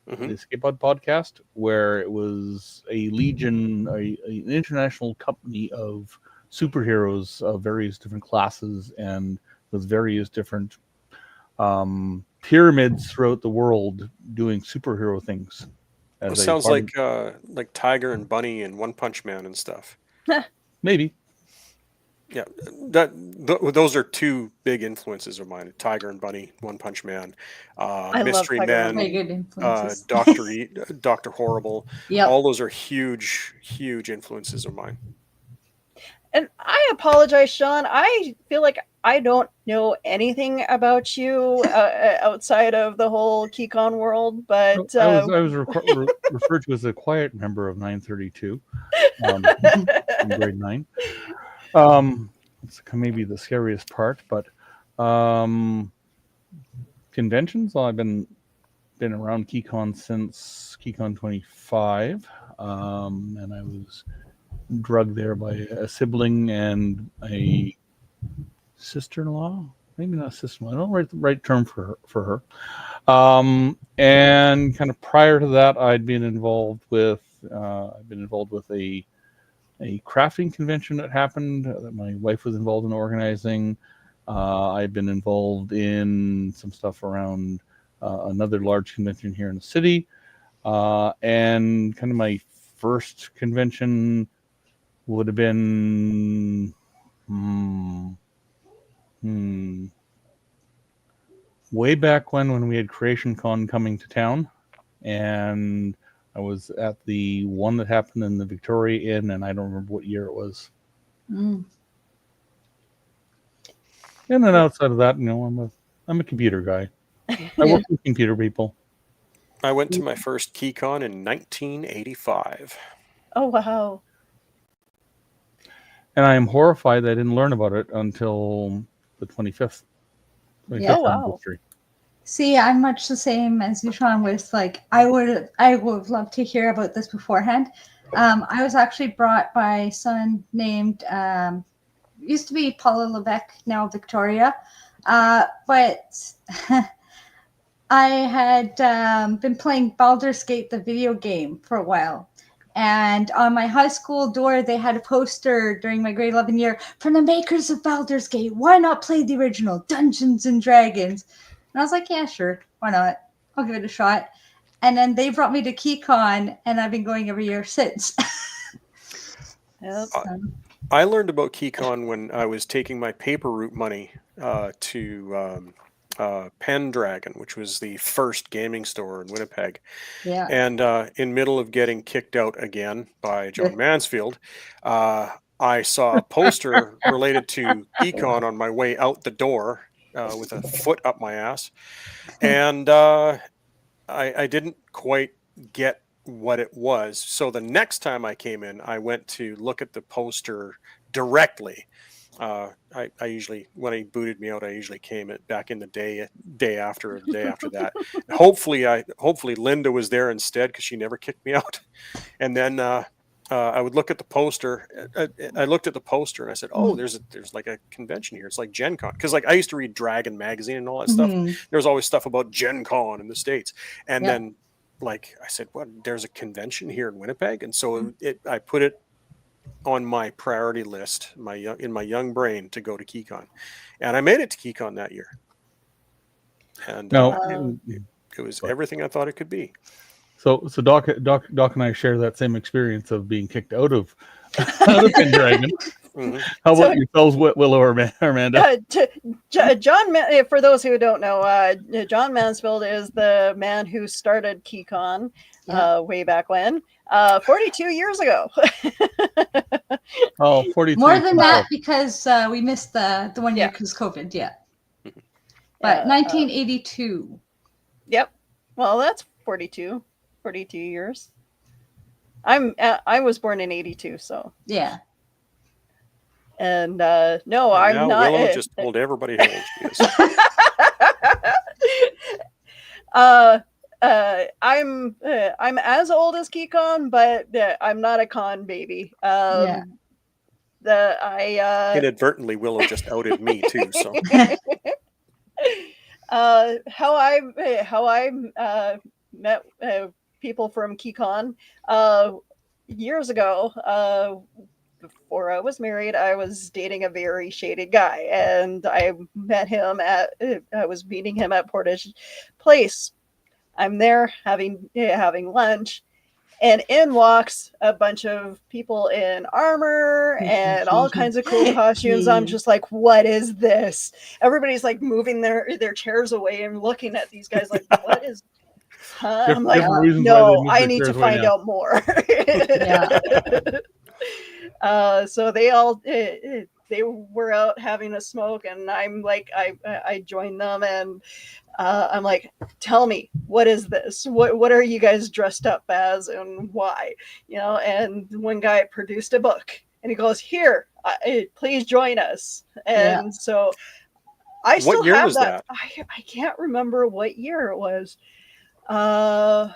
the Escape Pod podcast, where it was a Legion, an international company of superheroes of various different classes and with various different pyramids throughout the world doing superhero things. as It a sounds part like Tiger and Bunny and One Punch Man and stuff. maybe. Yeah, those are two big influences of mine: Tiger and Bunny, One Punch Man, I love Mystery Tiger and Very Men, good influences. Doctor Horrible. Yep. All those are huge, huge influences of mine. And I apologize, Sean. I feel like I don't know anything about you outside of the whole Keycon world, but I was referred to as a quiet member of 932 in grade 9. It's maybe the scariest part, but conventions. Well, I've been around KeyCon since KeyCon 25, and I was drugged there by a sibling and a sister-in-law. Maybe not sister-in-law. I don't know the right term for her. And kind of prior to that, I'd been involved with a crafting convention that happened that my wife was involved in organizing. I've been involved in some stuff around another large convention here in the city, and kind of my first convention would have been way back when we had Creation Con coming to town, and I was at the one that happened in the Victoria Inn, and I don't remember what year it was. Mm. And then outside of that, I'm a computer guy. I work with computer people. I went to my first KeyCon in 1985. oh wow. And I am horrified that I didn't learn about it until the 25th. Yeah. Oh, wow. anniversary. See, I'm much the same as you, Sean. With like, I would have loved to hear about this beforehand. I was actually brought by someone named used to be Paula Levesque, now Victoria, but I had been playing Baldur's Gate, the video game, for a while. And on my high school door, they had a poster during my grade 11 year from the makers of Baldur's Gate. Why not play the original Dungeons and Dragons? And I was like, yeah, sure. Why not? I'll give it a shot. And then they brought me to KeyCon, and I've been going every year since. Yep. I learned about KeyCon when I was taking my paper route money to Pendragon, which was the first gaming store in Winnipeg. Yeah. And in middle of getting kicked out again by John Mansfield, I saw a poster related to KeyCon on my way out the door with a foot up my ass. And I didn't quite get what it was. So the next time I came in, I went to look at the poster directly. I usually, when he booted me out, I usually came back in the day after or the day after that. Hopefully Linda was there instead, because she never kicked me out. And then I would look at the poster. I looked at the poster and I said, "Oh, there's like a convention here. It's like Gen Con." Because like I used to read Dragon magazine and all that stuff. There was always stuff about Gen Con in the States. And then like I said, "What? There's a convention here in Winnipeg?" And so I put it on my priority list, in my young brain, to go to KeyCon, and I made it to KeyCon that year, and it was everything I thought it could be. So Doc and I share that same experience of being kicked out of Pendragon. How about yourselves, Willow or Amanda? John, for those who don't know, John Mansfield is the man who started KeyCon way back when, 42 years ago. 42. More than that, because we missed the 1 year because COVID. But 1982. Yep. Well, that's 42 years. I was born in 82, so yeah. And no, I'm not. Willow just told everybody how old she is. I'm as old as KeyCon, but I'm not a con baby. Inadvertently, Willow just outed me too. So how I met people from KeyCon years ago. Before I was married, I was dating a very shaded guy, and I was meeting him at Portage Place. I'm there having lunch, And in walks a bunch of people in armor and all kinds of cool costumes. I'm just like, what is this? Everybody's like moving their chairs away and looking at these guys like, what is? Huh? I'm like, Different reasons why they no, moved I their need to chairs away find now. out more. Yeah. So they all they were out having a smoke, and I'm like, I joined them, and I'm like, tell me, what is this? What are you guys dressed up as, and why? You know, and one guy produced a book, and he goes, here, please join us. And Yeah. so I still year have was that. that? I can't remember what year it was. I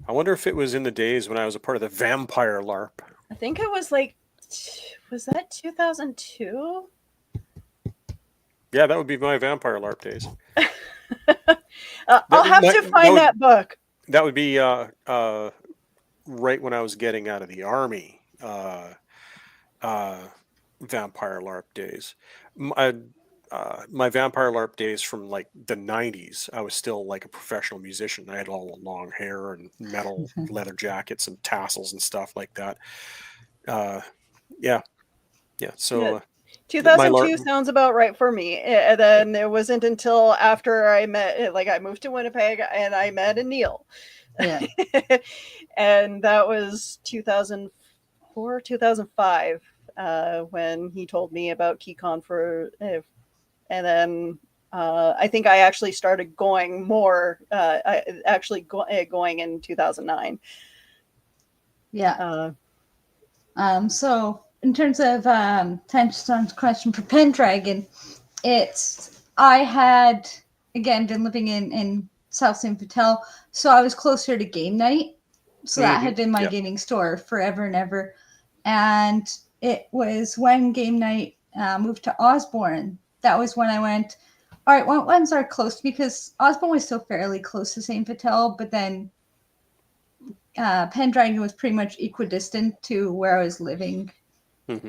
wonder if it was in the days when I was a part of the Vampire LARP. I think it was like, was that 2002? Yeah, that would be my Vampire LARP days. I'll have to find that book. That would be right when I was getting out of the army. Vampire LARP days. My Vampire LARP days from like the 90s, I was still like a professional musician. I had all the long hair and metal leather jackets and tassels and stuff like that. Yeah. So 2002 sounds about right for me. And then it wasn't until after I met, like I moved to Winnipeg and I met Neil. Yeah. And that was 2004, 2005, when he told me about KeyCon and then I think I actually started going more, going in 2009. Yeah. So in terms of Tension's question for Pendragon, I had again been living in South St. Vital, so I was closer to game night. So that had been my gaming store forever and ever. And it was when game night moved to Osborne. That was when I went, all right, what ones are close? Because Osborne was still fairly close to St. Vital, but then Pendragon was pretty much equidistant to where I was living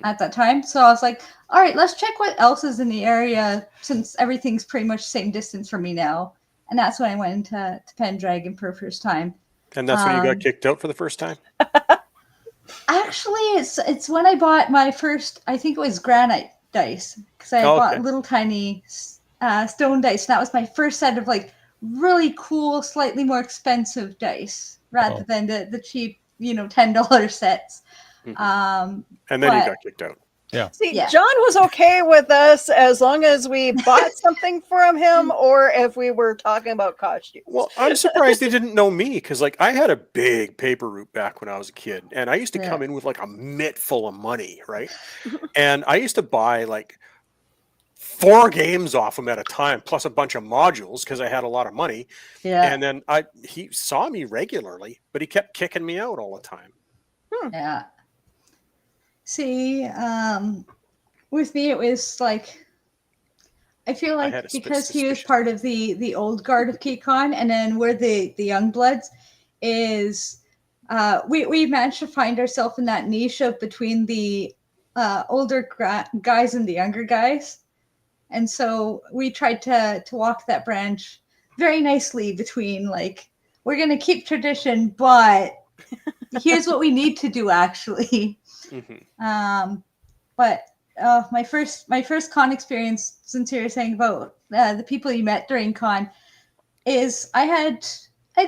at that time. So I was like, all right, let's check what else is in the area since everything's pretty much same distance for me now. And that's when I went to Pendragon for the first time. And that's when you got kicked out for the first time? Actually, it's when I bought my first, I think it was granite dice, because I bought little tiny stone dice. And that was my first set of like really cool, slightly more expensive dice rather than the cheap, $10 sets. And then you got kicked out. Yeah. See, John was okay with us as long as we bought something from him or if we were talking about costumes. Well, I'm surprised they didn't know me because, like, I had a big paper route back when I was a kid, and I used to come in with like a mitt full of money, right? And I used to buy like 4 games off him at a time, plus a bunch of modules because I had a lot of money. Yeah. And then he saw me regularly, but he kept kicking me out all the time. Yeah. See, with me, it was like, I feel like because he was part of the old guard of KeyCon, and then we're the young bloods, is we managed to find ourselves in that niche of between the older guys and the younger guys. And so we tried to walk that branch very nicely between, like, we're going to keep tradition, but here's what we need to do, actually. But my first con experience, since you were saying about the people you met during con, is I'd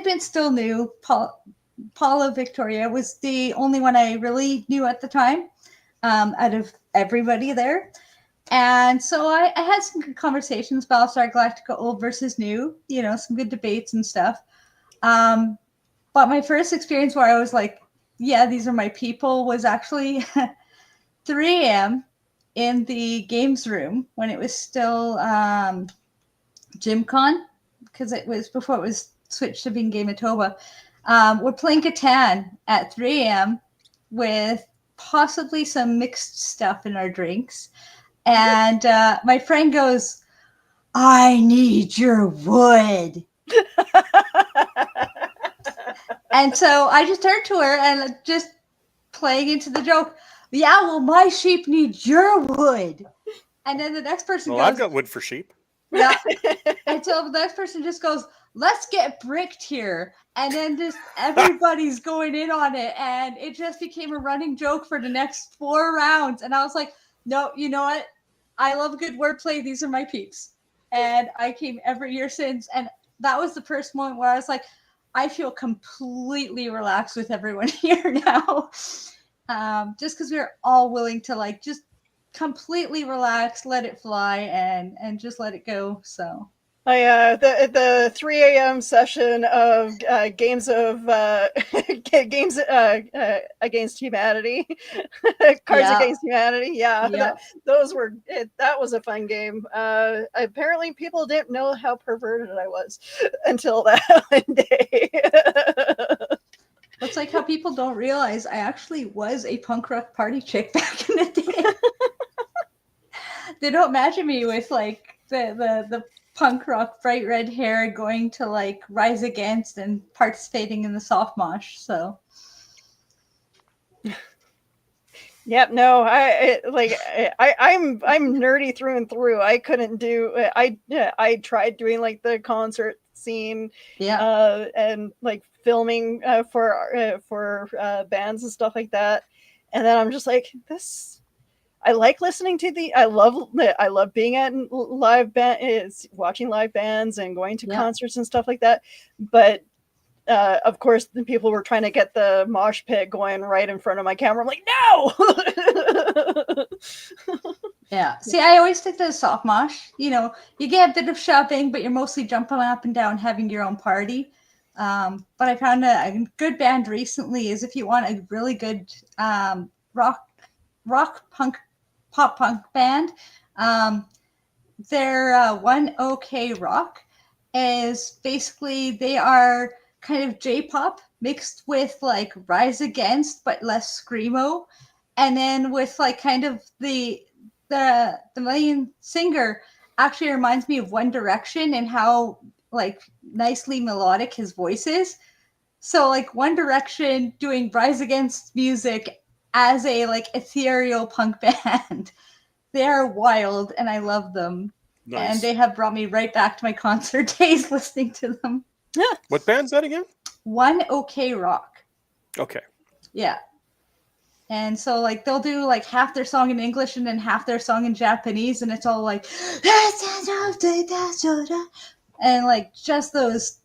been still new. Paula Victoria was the only one I really knew at the time, out of everybody there. And so I had some good conversations, Battlestar Galactica old versus new, some good debates and stuff. But my first experience where I was like, yeah, these are my people, was actually 3 a.m. in the games room when it was still GymCon, because it was before it was switched to being Game of Toba. We're playing Catan at 3 a.m. with possibly some mixed stuff in our drinks. And my friend goes, I need your wood. And so I just turned to her and just playing into the joke, yeah, well, my sheep need your wood. And then the next person goes, I've got wood for sheep. Yeah. And so the next person just goes, let's get bricked here. And then just everybody's going in on it. And it just became a running joke for the next 4 rounds. And I was like, no, you know what? I love good wordplay. These are my peeps. And I came every year since. And that was the first moment where I was like, I feel completely relaxed with everyone here now. Just because we're all willing to like just completely relax, let it fly, and just let it go. So the 3 a.m. session of games games against humanity, Cards Against Humanity. Yeah, that was a fun game. Apparently, people didn't know how perverted I was until that one day. It's like how people don't realize I actually was a punk rock party chick back in the day. They don't imagine me with like the punk rock bright red hair going to like Rise Against and participating in the soft mosh. So yep, no, I'm nerdy through and through. I couldn't do I tried doing like the concert scene, and like filming for bands and stuff like that, and then I'm just like, this. I like listening to I love being at live watching live bands and going to concerts and stuff like that. But of course, the people were trying to get the mosh pit going right in front of my camera. I'm like, no. Yeah. See, I always think the soft mosh. You know, you get a bit of shoving, but you're mostly jumping up and down, having your own party. But I found a good band recently is if you want a really good rock punk. Pop punk band. Their One OK Rock is basically they are kind of J-pop mixed with like Rise Against but less screamo, and then with like kind of the main singer actually reminds me of One Direction and how like nicely melodic his voice is. So like One Direction doing Rise Against music as a like ethereal punk band. They are wild and I love them. Nice. And they have brought me right back to my concert days listening to them. What band's that again? One OK Rock. Okay. Yeah. And so like they'll do like half their song in English and then half their song in Japanese, and it's all like and like just those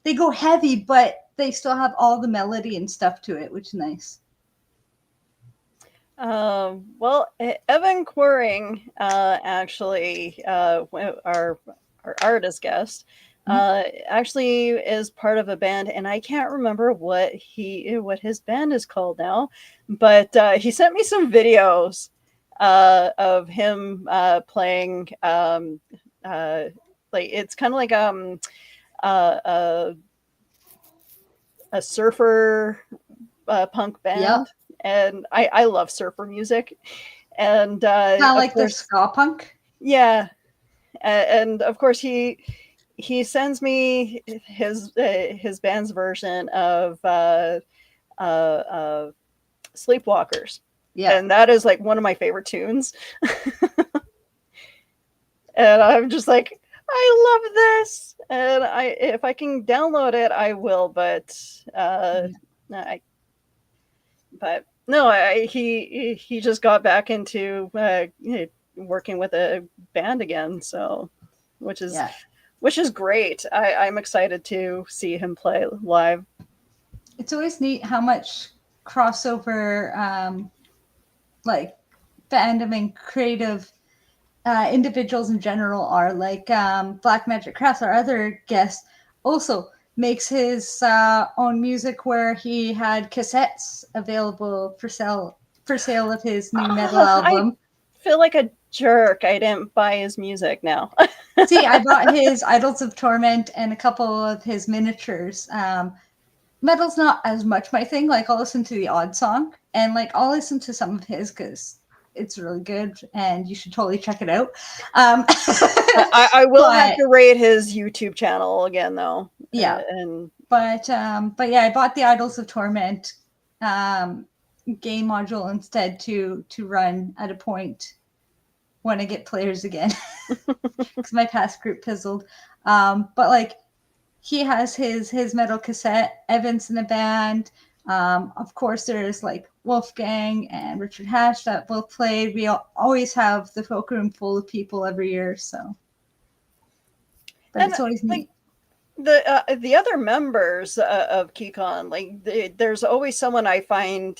they go heavy, but they still have all the melody and stuff to it, which is nice. Well, Evan Quering, actually, our artist guest, actually is part of a band, and I can't remember what his band is called now, but he sent me some videos of him playing. Like it's kind of like a surfer punk band. Yep. And I love surfer music, and kind of like the ska punk. Yeah, and of course he sends me his band's version of Sleepwalkers. Yeah, and that is like one of my favorite tunes. And I'm just like, I love this, and if I can download it, I will. But he just got back into working with a band again, so which is great. I'm excited to see him play live. It's always neat how much crossover like fandom and creative individuals in general are. Like Black Magic Crafts, our other guest, also makes his own music where he had cassettes available for sale of his new metal album. I feel like a jerk. I didn't buy his music now. See, I bought his Idols of Torment and a couple of his miniatures. Metal's not as much my thing. Like I'll listen to the odd song and like I'll listen to some of his because it's really good and you should totally check it out. I will have to rate his YouTube channel again though. Yeah. But yeah, I bought the Idols of Torment game module instead to run at a point when I get players again because my past group fizzled. But like he has his metal cassette. Evan's in a band. Of course, there's like Wolfgang and Richard Hatch that both played. We always have the folk room full of people every year, so. But And it's always neat. like the other members of KeyCon, like there's always someone I find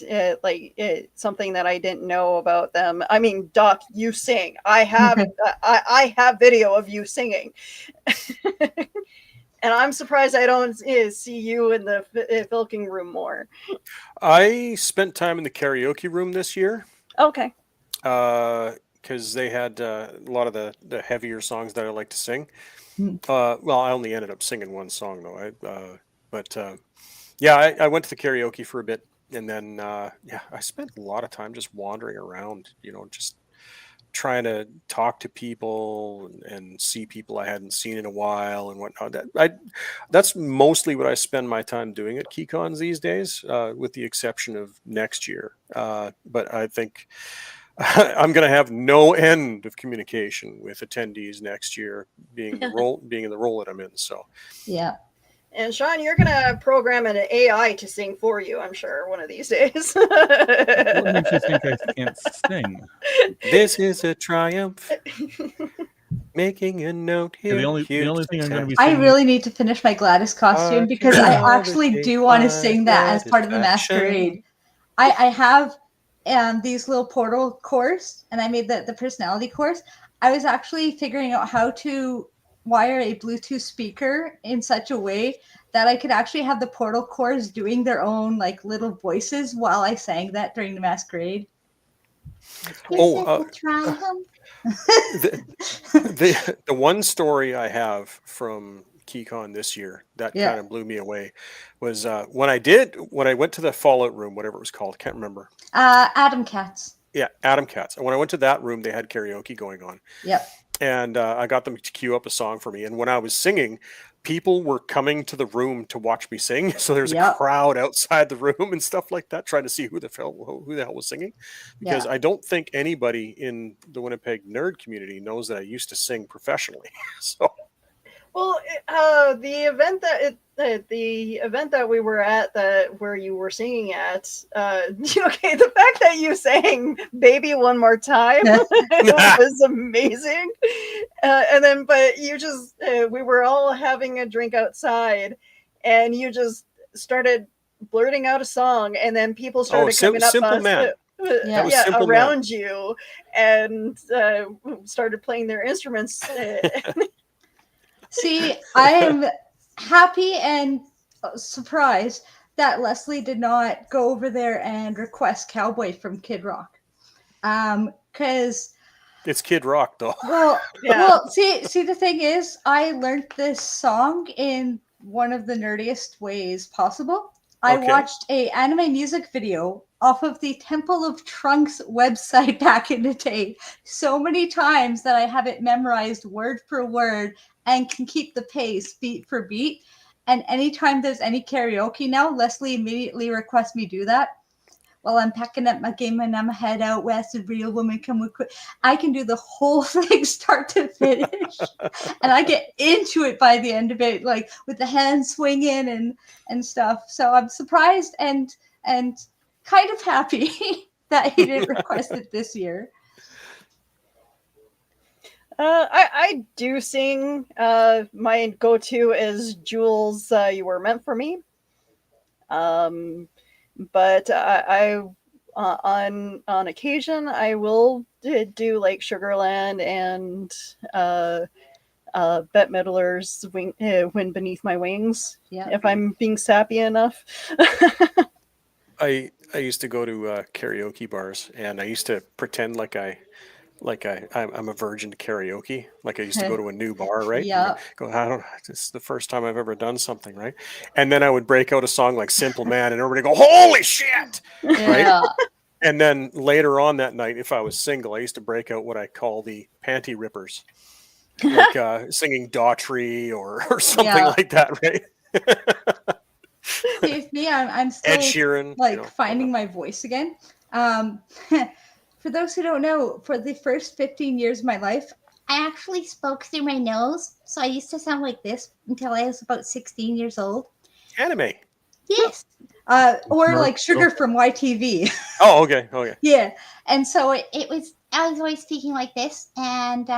something that I didn't know about them. I mean, Doc, you sing. I have I have video of you singing. And I'm surprised I don't see you in the filking room more. I spent time in the karaoke room this year Okay. because they had a lot of the heavier songs that I like to sing. Well, I only ended up singing one song though. Yeah, I went to the karaoke for a bit, and then I spent a lot of time just wandering around. Just trying to talk to people and see people I hadn't seen in a while and whatnot. That's mostly what I spend my time doing at KeyCons these days, with the exception of next year. But I think I'm going to have no end of communication with attendees next year, being in the role that I'm in. So yeah. And Sean, you're gonna program an AI to sing for you, I'm sure, one of these days. What makes you think I can't sing? this is a triumph. Making a note here. The only thing I'm going to be I singing. really need to finish my Gladys costume because I actually do want to sing that as part of the masquerade. I have these little portal course, and I made the personality course. I was actually figuring out how to wire a Bluetooth speaker in such a way that I could actually have the portal cores doing their own like little voices while I sang that during the masquerade. The one story I have from KeyCon this year that kind of blew me away was when I went to the Fallout room, whatever it was called, I can't remember. Adam Katz. Yeah, Adam Katz. And when I went to that room, they had karaoke going on. Yep. And I got them to queue up a song for me. And when I was singing, people were coming to the room to watch me sing. So there's a crowd outside the room and stuff like that, trying to see who the hell was singing. Because I don't think anybody in the Winnipeg nerd community knows that I used to sing professionally. So. Well, the event that we were at, where you were singing at, okay, the fact that you sang "Baby One More Time" was amazing. And then, but you just, we were all having a drink outside, and you just started blurting out a song, and then people started coming up around you, and started playing their instruments. See, I am happy and surprised that Leslie did not go over there and request Cowboy from Kid Rock. Because it's Kid Rock, though. Well, well, see, the thing is, I learned this song in one of the nerdiest ways possible. I watched a anime music video off of the Temple of Trunks website back in the day so many times that I have it memorized word for word and can keep the pace beat for beat. And anytime there's any karaoke now, Leslie immediately requests me do that. While I'm packing up my game and I'm head out west, a real woman come with quick. I can do the whole thing start to finish. And I get into it by the end of it, like with the hands swinging and stuff. So I'm surprised and kind of happy that he didn't request it this year. I do sing. My go-to is Jules, You Were Meant for Me. But I on occasion I will do like Sugarland and Bette Midler's Wind Beneath My Wings. Yeah, if I'm being sappy enough. I used to go to karaoke bars, and I used to pretend like I'm a virgin to karaoke. Like I used to go to a new bar, right? Yeah. This is the first time I've ever done something, right? And then I would break out a song like Simple Man, and everybody go, "Holy shit!" Yeah. Right? And then later on that night, if I was single, I used to break out what I call the panty rippers, like singing Daughtry or something like that, right? See, with me, I'm still Ed Sheeran, like finding my voice again. For those who don't know, for the first 15 years of my life, I actually spoke through my nose, so I used to sound like this until I was about 16 years old. Anime. Yes. Or Smart. like Sugar from YTV. Oh, okay. Okay. Yeah. And so it was, I was always speaking like this. And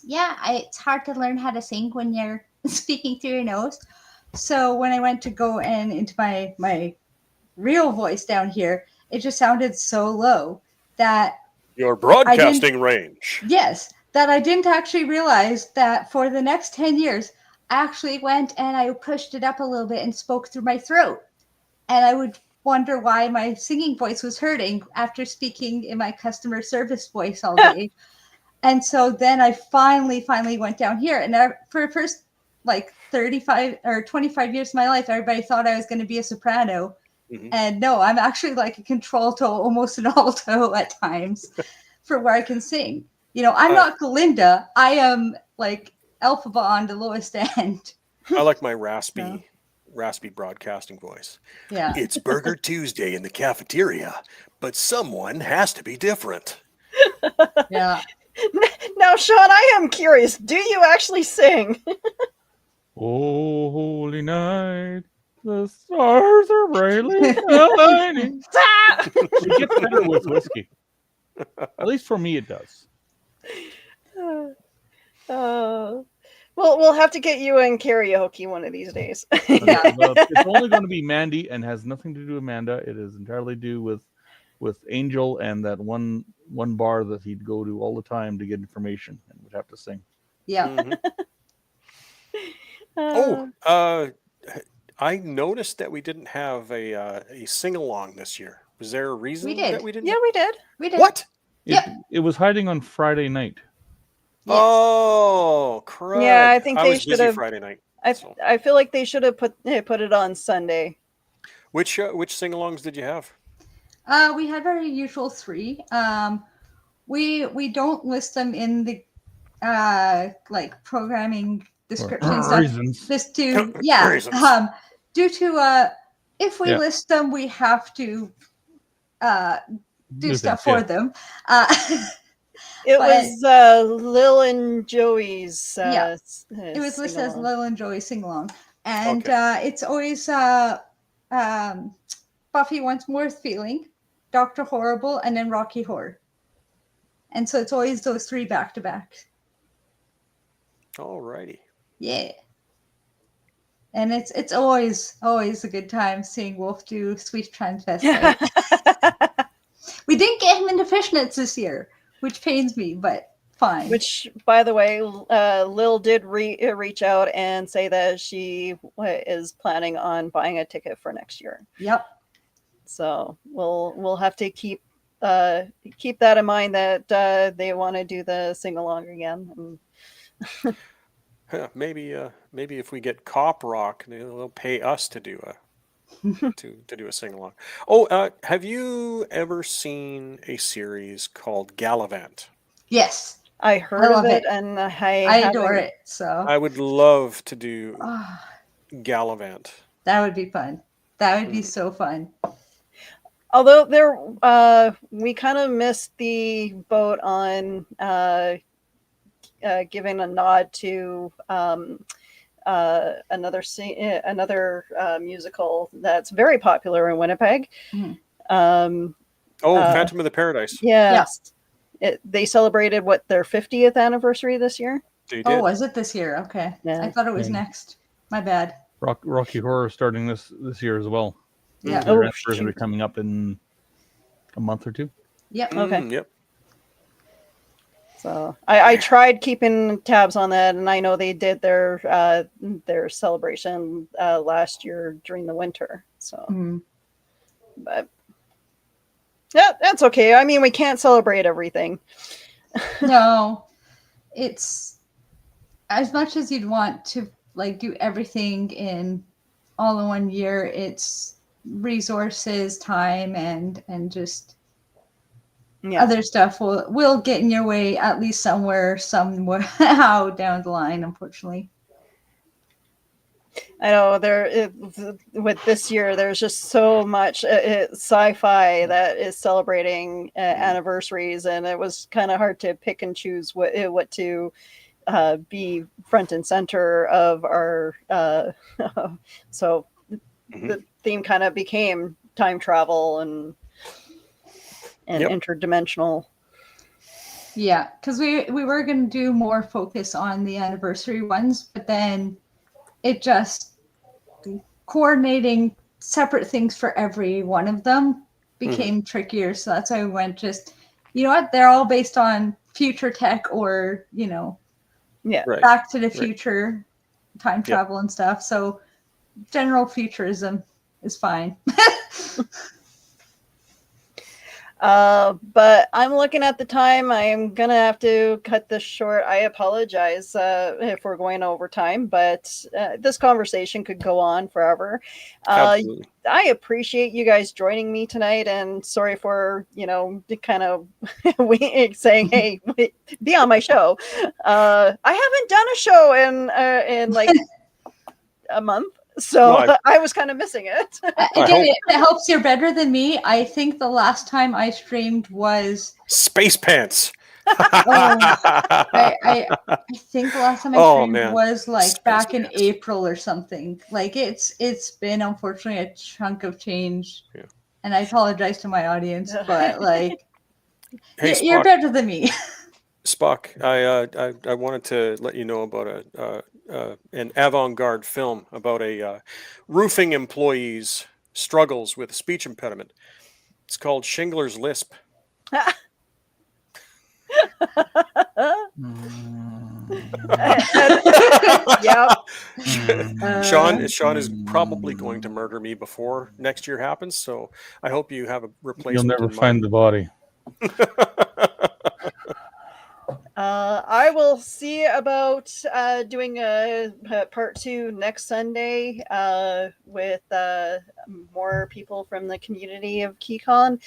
it's hard to learn how to sing when you're speaking through your nose. So when I went to go into my real voice down here, it just sounded so low that Your broadcasting range. yes, that I didn't actually realize that for the next 10 years, I actually went and I pushed it up a little bit and spoke through my throat. And I would wonder why my singing voice was hurting after speaking in my customer service voice all day. And so then I finally went down here. And for the first like 35 or 25 years of my life, everybody thought I was going to be a soprano. Mhm. And no, I'm actually like a contralto, almost an alto at times for where I can sing. You know, I'm not Glinda. I am like Elphaba on the lowest end. I like my raspy broadcasting voice. Yeah. It's Burger Tuesday in the cafeteria, but someone has to be different. Yeah. Now, Sean, I am curious. Do you actually sing? Oh, holy night, the stars are brightly shining. It gets better with whiskey. At least for me, it does. We'll have to get you in karaoke one of these days. It's only going to be Mandy and has nothing to do with Amanda. It is entirely due with Angel and that one bar that he'd go to all the time to get information and would have to sing. Yeah. Mhm. I noticed that we didn't have a sing along this year. Was there a reason We did. that we didn't? Yeah, we did. We did. What? It was hiding on Friday night. Yes. Oh, crud. Yeah, I think I they was should busy have. Friday night. So. I feel like they should have put it on Sunday. Which sing-alongs did you have? We had our usual 3. We don't list them in the like programming description and stuff. Reasons. Just to Reasons. due to if we Yeah. list them, we have to do stuff things, for them. It But- was Lil and Joey's. Yeah. It was listed as sing-along. Lil and Joey sing along, and Okay. it's always Buffy Once More's Feeling, Dr. Horrible, and then Rocky Horror. And so it's always those 3 back to back. Alrighty. Yeah. And it's always a good time seeing Wolf do Sweet Transvestite. We didn't get him into fishnets this year, which pains me, but fine. Which, by the way, Lil did reach out and say that she is planning on buying a ticket for next year. Yep. So we'll have to keep that in mind that they want to do the sing along again. Maybe if we get Cop Rock, they'll pay us to do a sing along. Oh, have you ever seen a series called Gallivant? Yes. I heard love of it, it. and I adore it. So I would love to do Ah, Gallivant. that would be fun. That would be so fun. Although we kind of missed the boat on giving a nod to another musical that's very popular in Winnipeg. Mhm. Phantom of the Paradise. Yes. They celebrated their 50th anniversary this year. They did. Oh, was it this year? Okay. Yeah. I thought it was Yeah. next. My bad. Rocky Horror starting this year as well. Yeah. Their Oh, anniversary shoot. coming up in a month or 2. Yep. Okay. Yep. So I tried keeping tabs on that, and I know they did their celebration last year during the winter. So, Mhm. but yeah, that's okay. I mean, we can't celebrate everything. No, it's as much as you'd want to like do everything in all in one year. It's resources, time, and just Yeah. other stuff will get in your way at least somewhere, somehow down the line. Unfortunately. I know with this year, there's just so much sci-fi that is celebrating anniversaries, and it was kind of hard to pick and choose what to be front and center of our. So the theme kind of became time travel and interdimensional. Yeah, because we were going to do more focus on the anniversary ones, but then it just coordinating separate things for every one of them became trickier. So that's why we went just, you know what, they're all based on future tech or, Back to the Future, time travel and stuff. So general futurism is fine. But I'm looking at the time. I am gonna have to cut this short. I apologize if we're going over time, but this conversation could go on forever. Absolutely. I appreciate you guys joining me tonight, and sorry for kind of saying, "Hey, be on my show." I haven't done a show in like a month. So I was kind of missing it. Again, it helps you're better than me. I think the last time I streamed was Space Pants. I think the last time I streamed was like Space back in Pants. April or something. Like it's been unfortunately a chunk of change. Yeah. And I apologize to my audience, but like Hey, you're better than me. Spock, I wanted to let you know about an avant-garde film about a roofing employee's struggles with a speech impediment. It's called Schindler's Lisp. Yep. Sean is probably going to murder me before next year happens, so I hope you have a replacement. You'll never find the body. I will see about doing a part 2 next Sunday with more people from the community of KeyCon.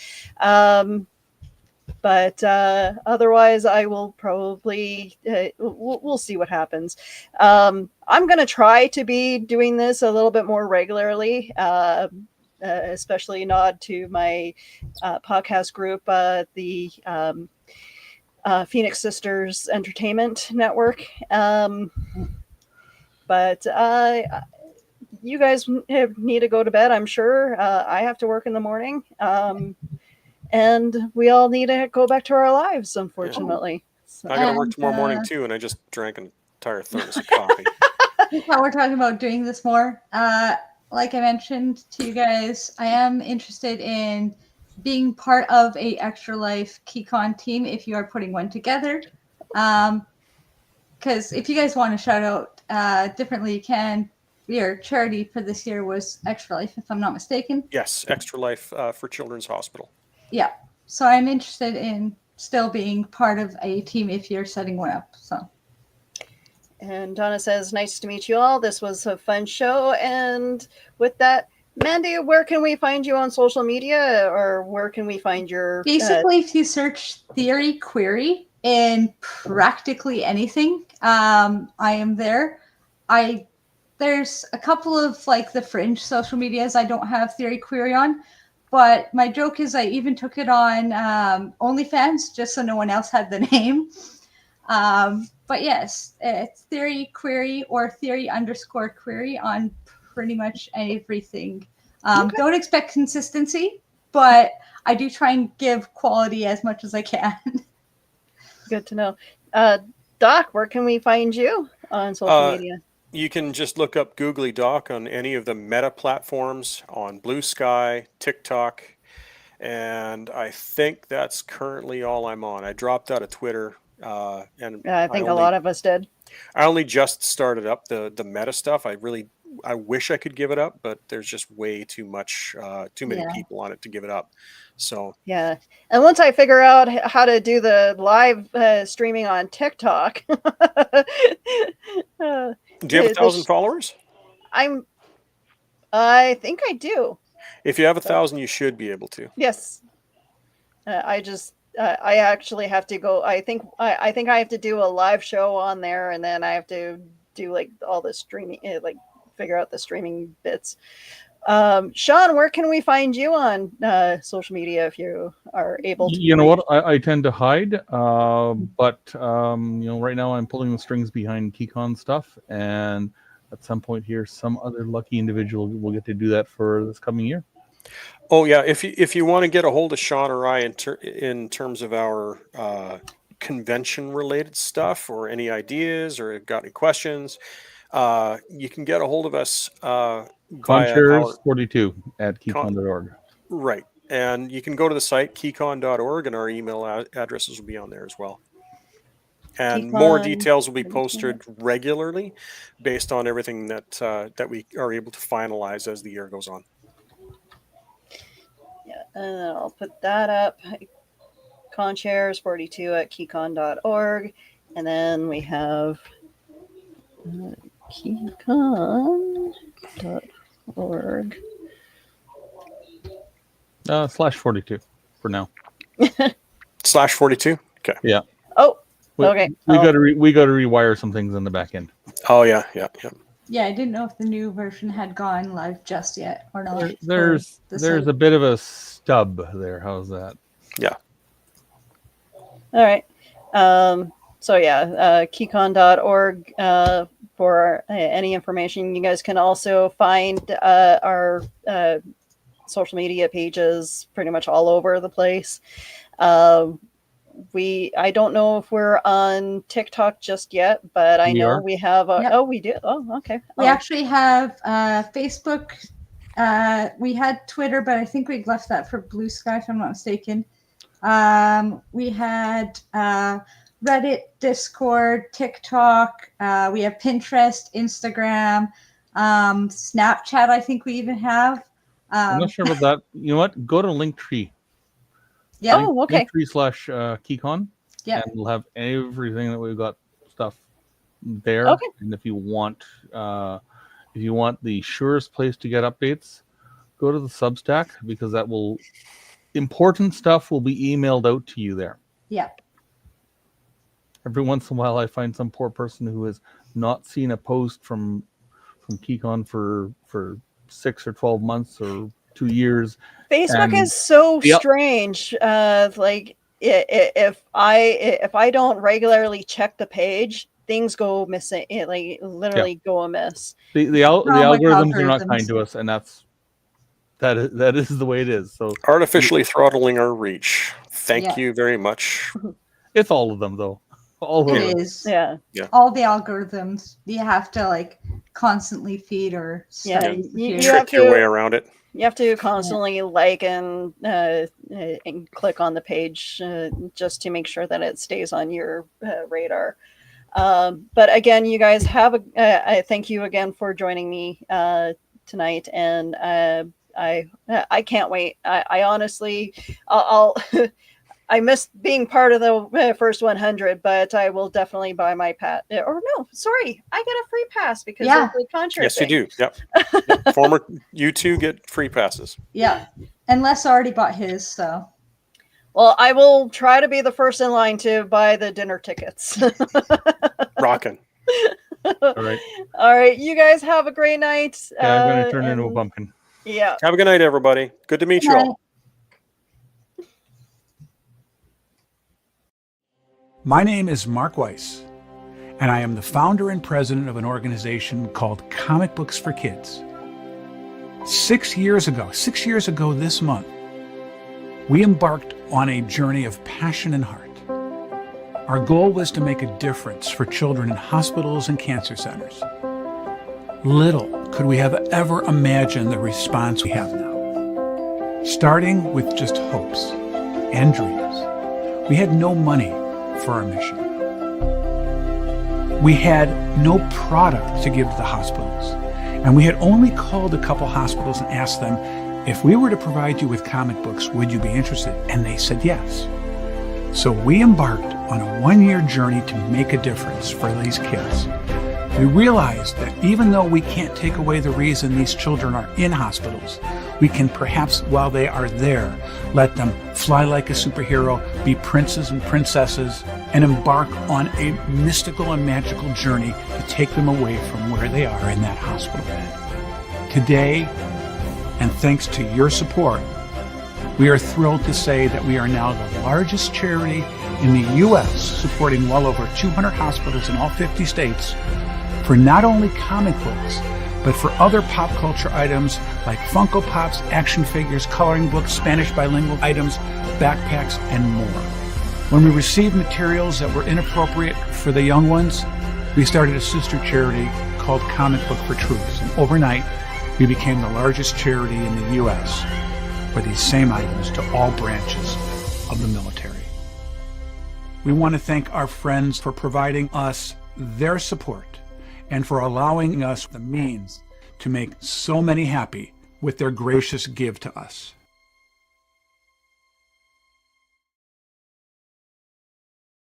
But otherwise, I will probably we'll see what happens. I'm going to try to be doing this a little bit more regularly. Especially nod to my podcast group, the Phoenix Sisters Entertainment Network. But you guys need to go to bed, I'm sure. I have to work in the morning. And we all need to go back to our lives, unfortunately. So. I got to work tomorrow morning too, and I just drank an entire thermos of coffee. While we're talking about doing this more, like I mentioned to you guys, I am interested in being part of a Extra Life KeyCon team if you are putting one together. Because if you guys want to shout out differently, you can. Your charity for this year was Extra Life, if I'm not mistaken. Yes, Extra Life for Children's Hospital. Yeah. So I'm interested in still being part of a team if you're setting one up. So. And Donna says, nice to meet you all. This was a fun show. And with that, Mandy, where can we find you on social media, or where can we find your... Basically, if you search Theory Query in practically anything, I am there. There's a couple of like the fringe social medias I don't have Theory Query on, but my joke is I even took it on OnlyFans just so no one else had the name. But yes, it's Theory Query or Theory_Query on pretty much everything. Okay. Don't expect consistency, but I do try and give quality as much as I can. Good to know. Doc, where can we find you on social media? You can just look up Googly Doc on any of the meta platforms on Blue Sky, TikTok, and I think that's currently all I'm on. I dropped out of Twitter. And I think a lot of us did. I only just started up the meta stuff. I wish I could give it up, but there's just way too much, too many people on it to give it up. So yeah, and once I figure out how to do the live streaming on TikTok, do you have 1,000 followers? I think I do. If you have 1,000, you should be able to. Yes. I actually have to go. I think I have to do a live show on there, and then I have to do like all the streaming, like figure out the streaming bits. Sean, where can we find you on social media if you are able to? You know what? I tend to hide, but right now I'm pulling the strings behind Keycon stuff, and at some point here, some other lucky individual will get to do that for this coming year. Oh yeah, if you want to get a hold of Sean or I in terms of our convention related stuff or any ideas or got any questions, you can get a hold of us Conchairs 42 at keycon.org. Right. And you can go to the site keycon.org, and our email addresses will be on there as well. And more details will be posted regularly based on everything that we are able to finalize as the year goes on. Yeah, and I'll put that up. Conchairs 42 at keycon.org. And then we have keycon.org. /42 for now. /42? Okay. Yeah. Oh, okay. We got to rewire some things on the back end. Oh yeah. Yeah, I didn't know if the new version had gone live just yet or not. There's a bit of a stub there. How's that? Yeah. All right. So yeah, keycon.org for any information. You guys can also find our social media pages pretty much all over the place. I don't know if we're on TikTok just yet, but I know we have. Oh, we do. Oh, okay. We actually have Facebook. We had Twitter, but I think we left that for Blue Sky, if I'm not mistaken. We had Reddit, Discord, TikTok. We have Pinterest, Instagram, Snapchat. I think we even have. I'm not sure about that. You know what? Go to Linktree. Yeah. Oh, okay. Linktree/Keycon. Yeah. And we'll have everything that we've got stuff there. Okay. And if you want the surest place to get updates, go to the Substack, because important stuff will be emailed out to you there. Yeah. Every once in a while, I find some poor person who has not seen a post from Keycon for 6 or 12 months or 2 years. Facebook is so strange. Like if I don't regularly check the page, things go missing. Like literally go amiss. The algorithms are not kind to us, and that is the way it is. So artificially throttling our reach. Thank you very much. It's all of them, though. All of It them. is. Yeah. All the algorithms you have to constantly feed or study. You trick your way around it. You have to constantly like and click on the page just to make sure that it stays on your radar. But again, you guys have I thank you again for joining me tonight, and I can't wait. I honestly, I'll I missed being part of the first 100, but I will definitely buy my pass. Or no, sorry, I get a free pass because of the contract. Yes, you do. Yep. Former you two get free passes. Yeah, and Les already bought his, so. Well, I will try to be the first in line to buy the dinner tickets. Rockin'. All right. All right, you guys have a great night. Yeah, I'm going to turn into a pumpkin. Yeah. Have a good night, everybody. Good to meet you all. My name is Mark Weiss, and I am the founder and president of an organization called Comic Books for Kids. 6 years ago this month, we embarked on a journey of passion and heart. Our goal was to make a difference for children in hospitals and cancer centers. Little could we have ever imagined the response we have now. Starting with just hopes and dreams. We had no money for our mission. We had no product to give to the hospitals, and we had only called a couple hospitals and asked them, if we were to provide you with comic books, would you be interested? And they said yes. So we embarked on a 1-year journey to make a difference for these kids. We realized that even though we can't take away the reason these children are in hospitals, we can perhaps, while they are there, let them fly like a superhero, be princes and princesses, and embark on a mystical and magical journey to take them away from where they are in that hospital bed. Today, and thanks to your support, we are thrilled to say that we are now the largest charity in the U.S., supporting well over 200 hospitals in all 50 states for not only comic books, but for other pop culture items like Funko Pops, action figures, coloring books, Spanish bilingual items, backpacks, and more. When we received materials that were inappropriate for the young ones, we started a sister charity called Comic Book for Troops. And overnight, we became the largest charity in the U.S. for these same items to all branches of the military. We want to thank our friends for providing us their support and for allowing us the means to make so many happy with their gracious give to us.